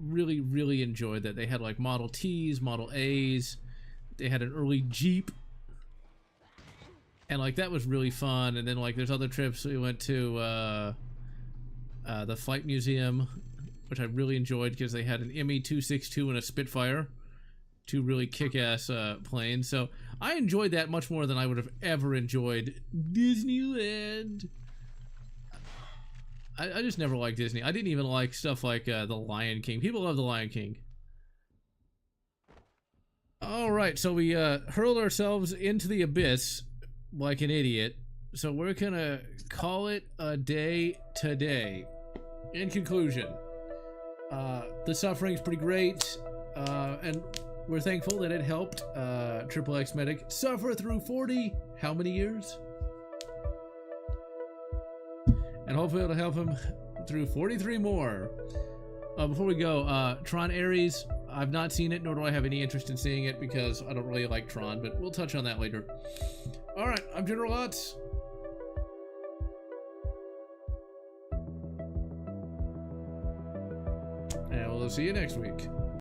really enjoyed that. They had like Model Ts, Model As. They had an early Jeep. And like that was really fun. And then like there's other trips. We went to the Flight Museum, which I really enjoyed because they had an ME-262 and a Spitfire. Two really kick-ass planes. So I enjoyed that much more than I would have ever enjoyed Disneyland. I just never liked Disney. I didn't even like stuff like The Lion King. People love The Lion King. Alright, so we hurled ourselves into the abyss like an idiot. So we're gonna call it a day today. In conclusion, the suffering's pretty great, and we're thankful that it helped Triple X Medic suffer through 40, how many years? And hopefully it'll help him through 43 more. Before we go, Tron Ares, I've not seen it, nor do I have any interest in seeing it because I don't really like Tron, but we'll touch on that later. Alright, I'm General Lotz. And we'll see you next week.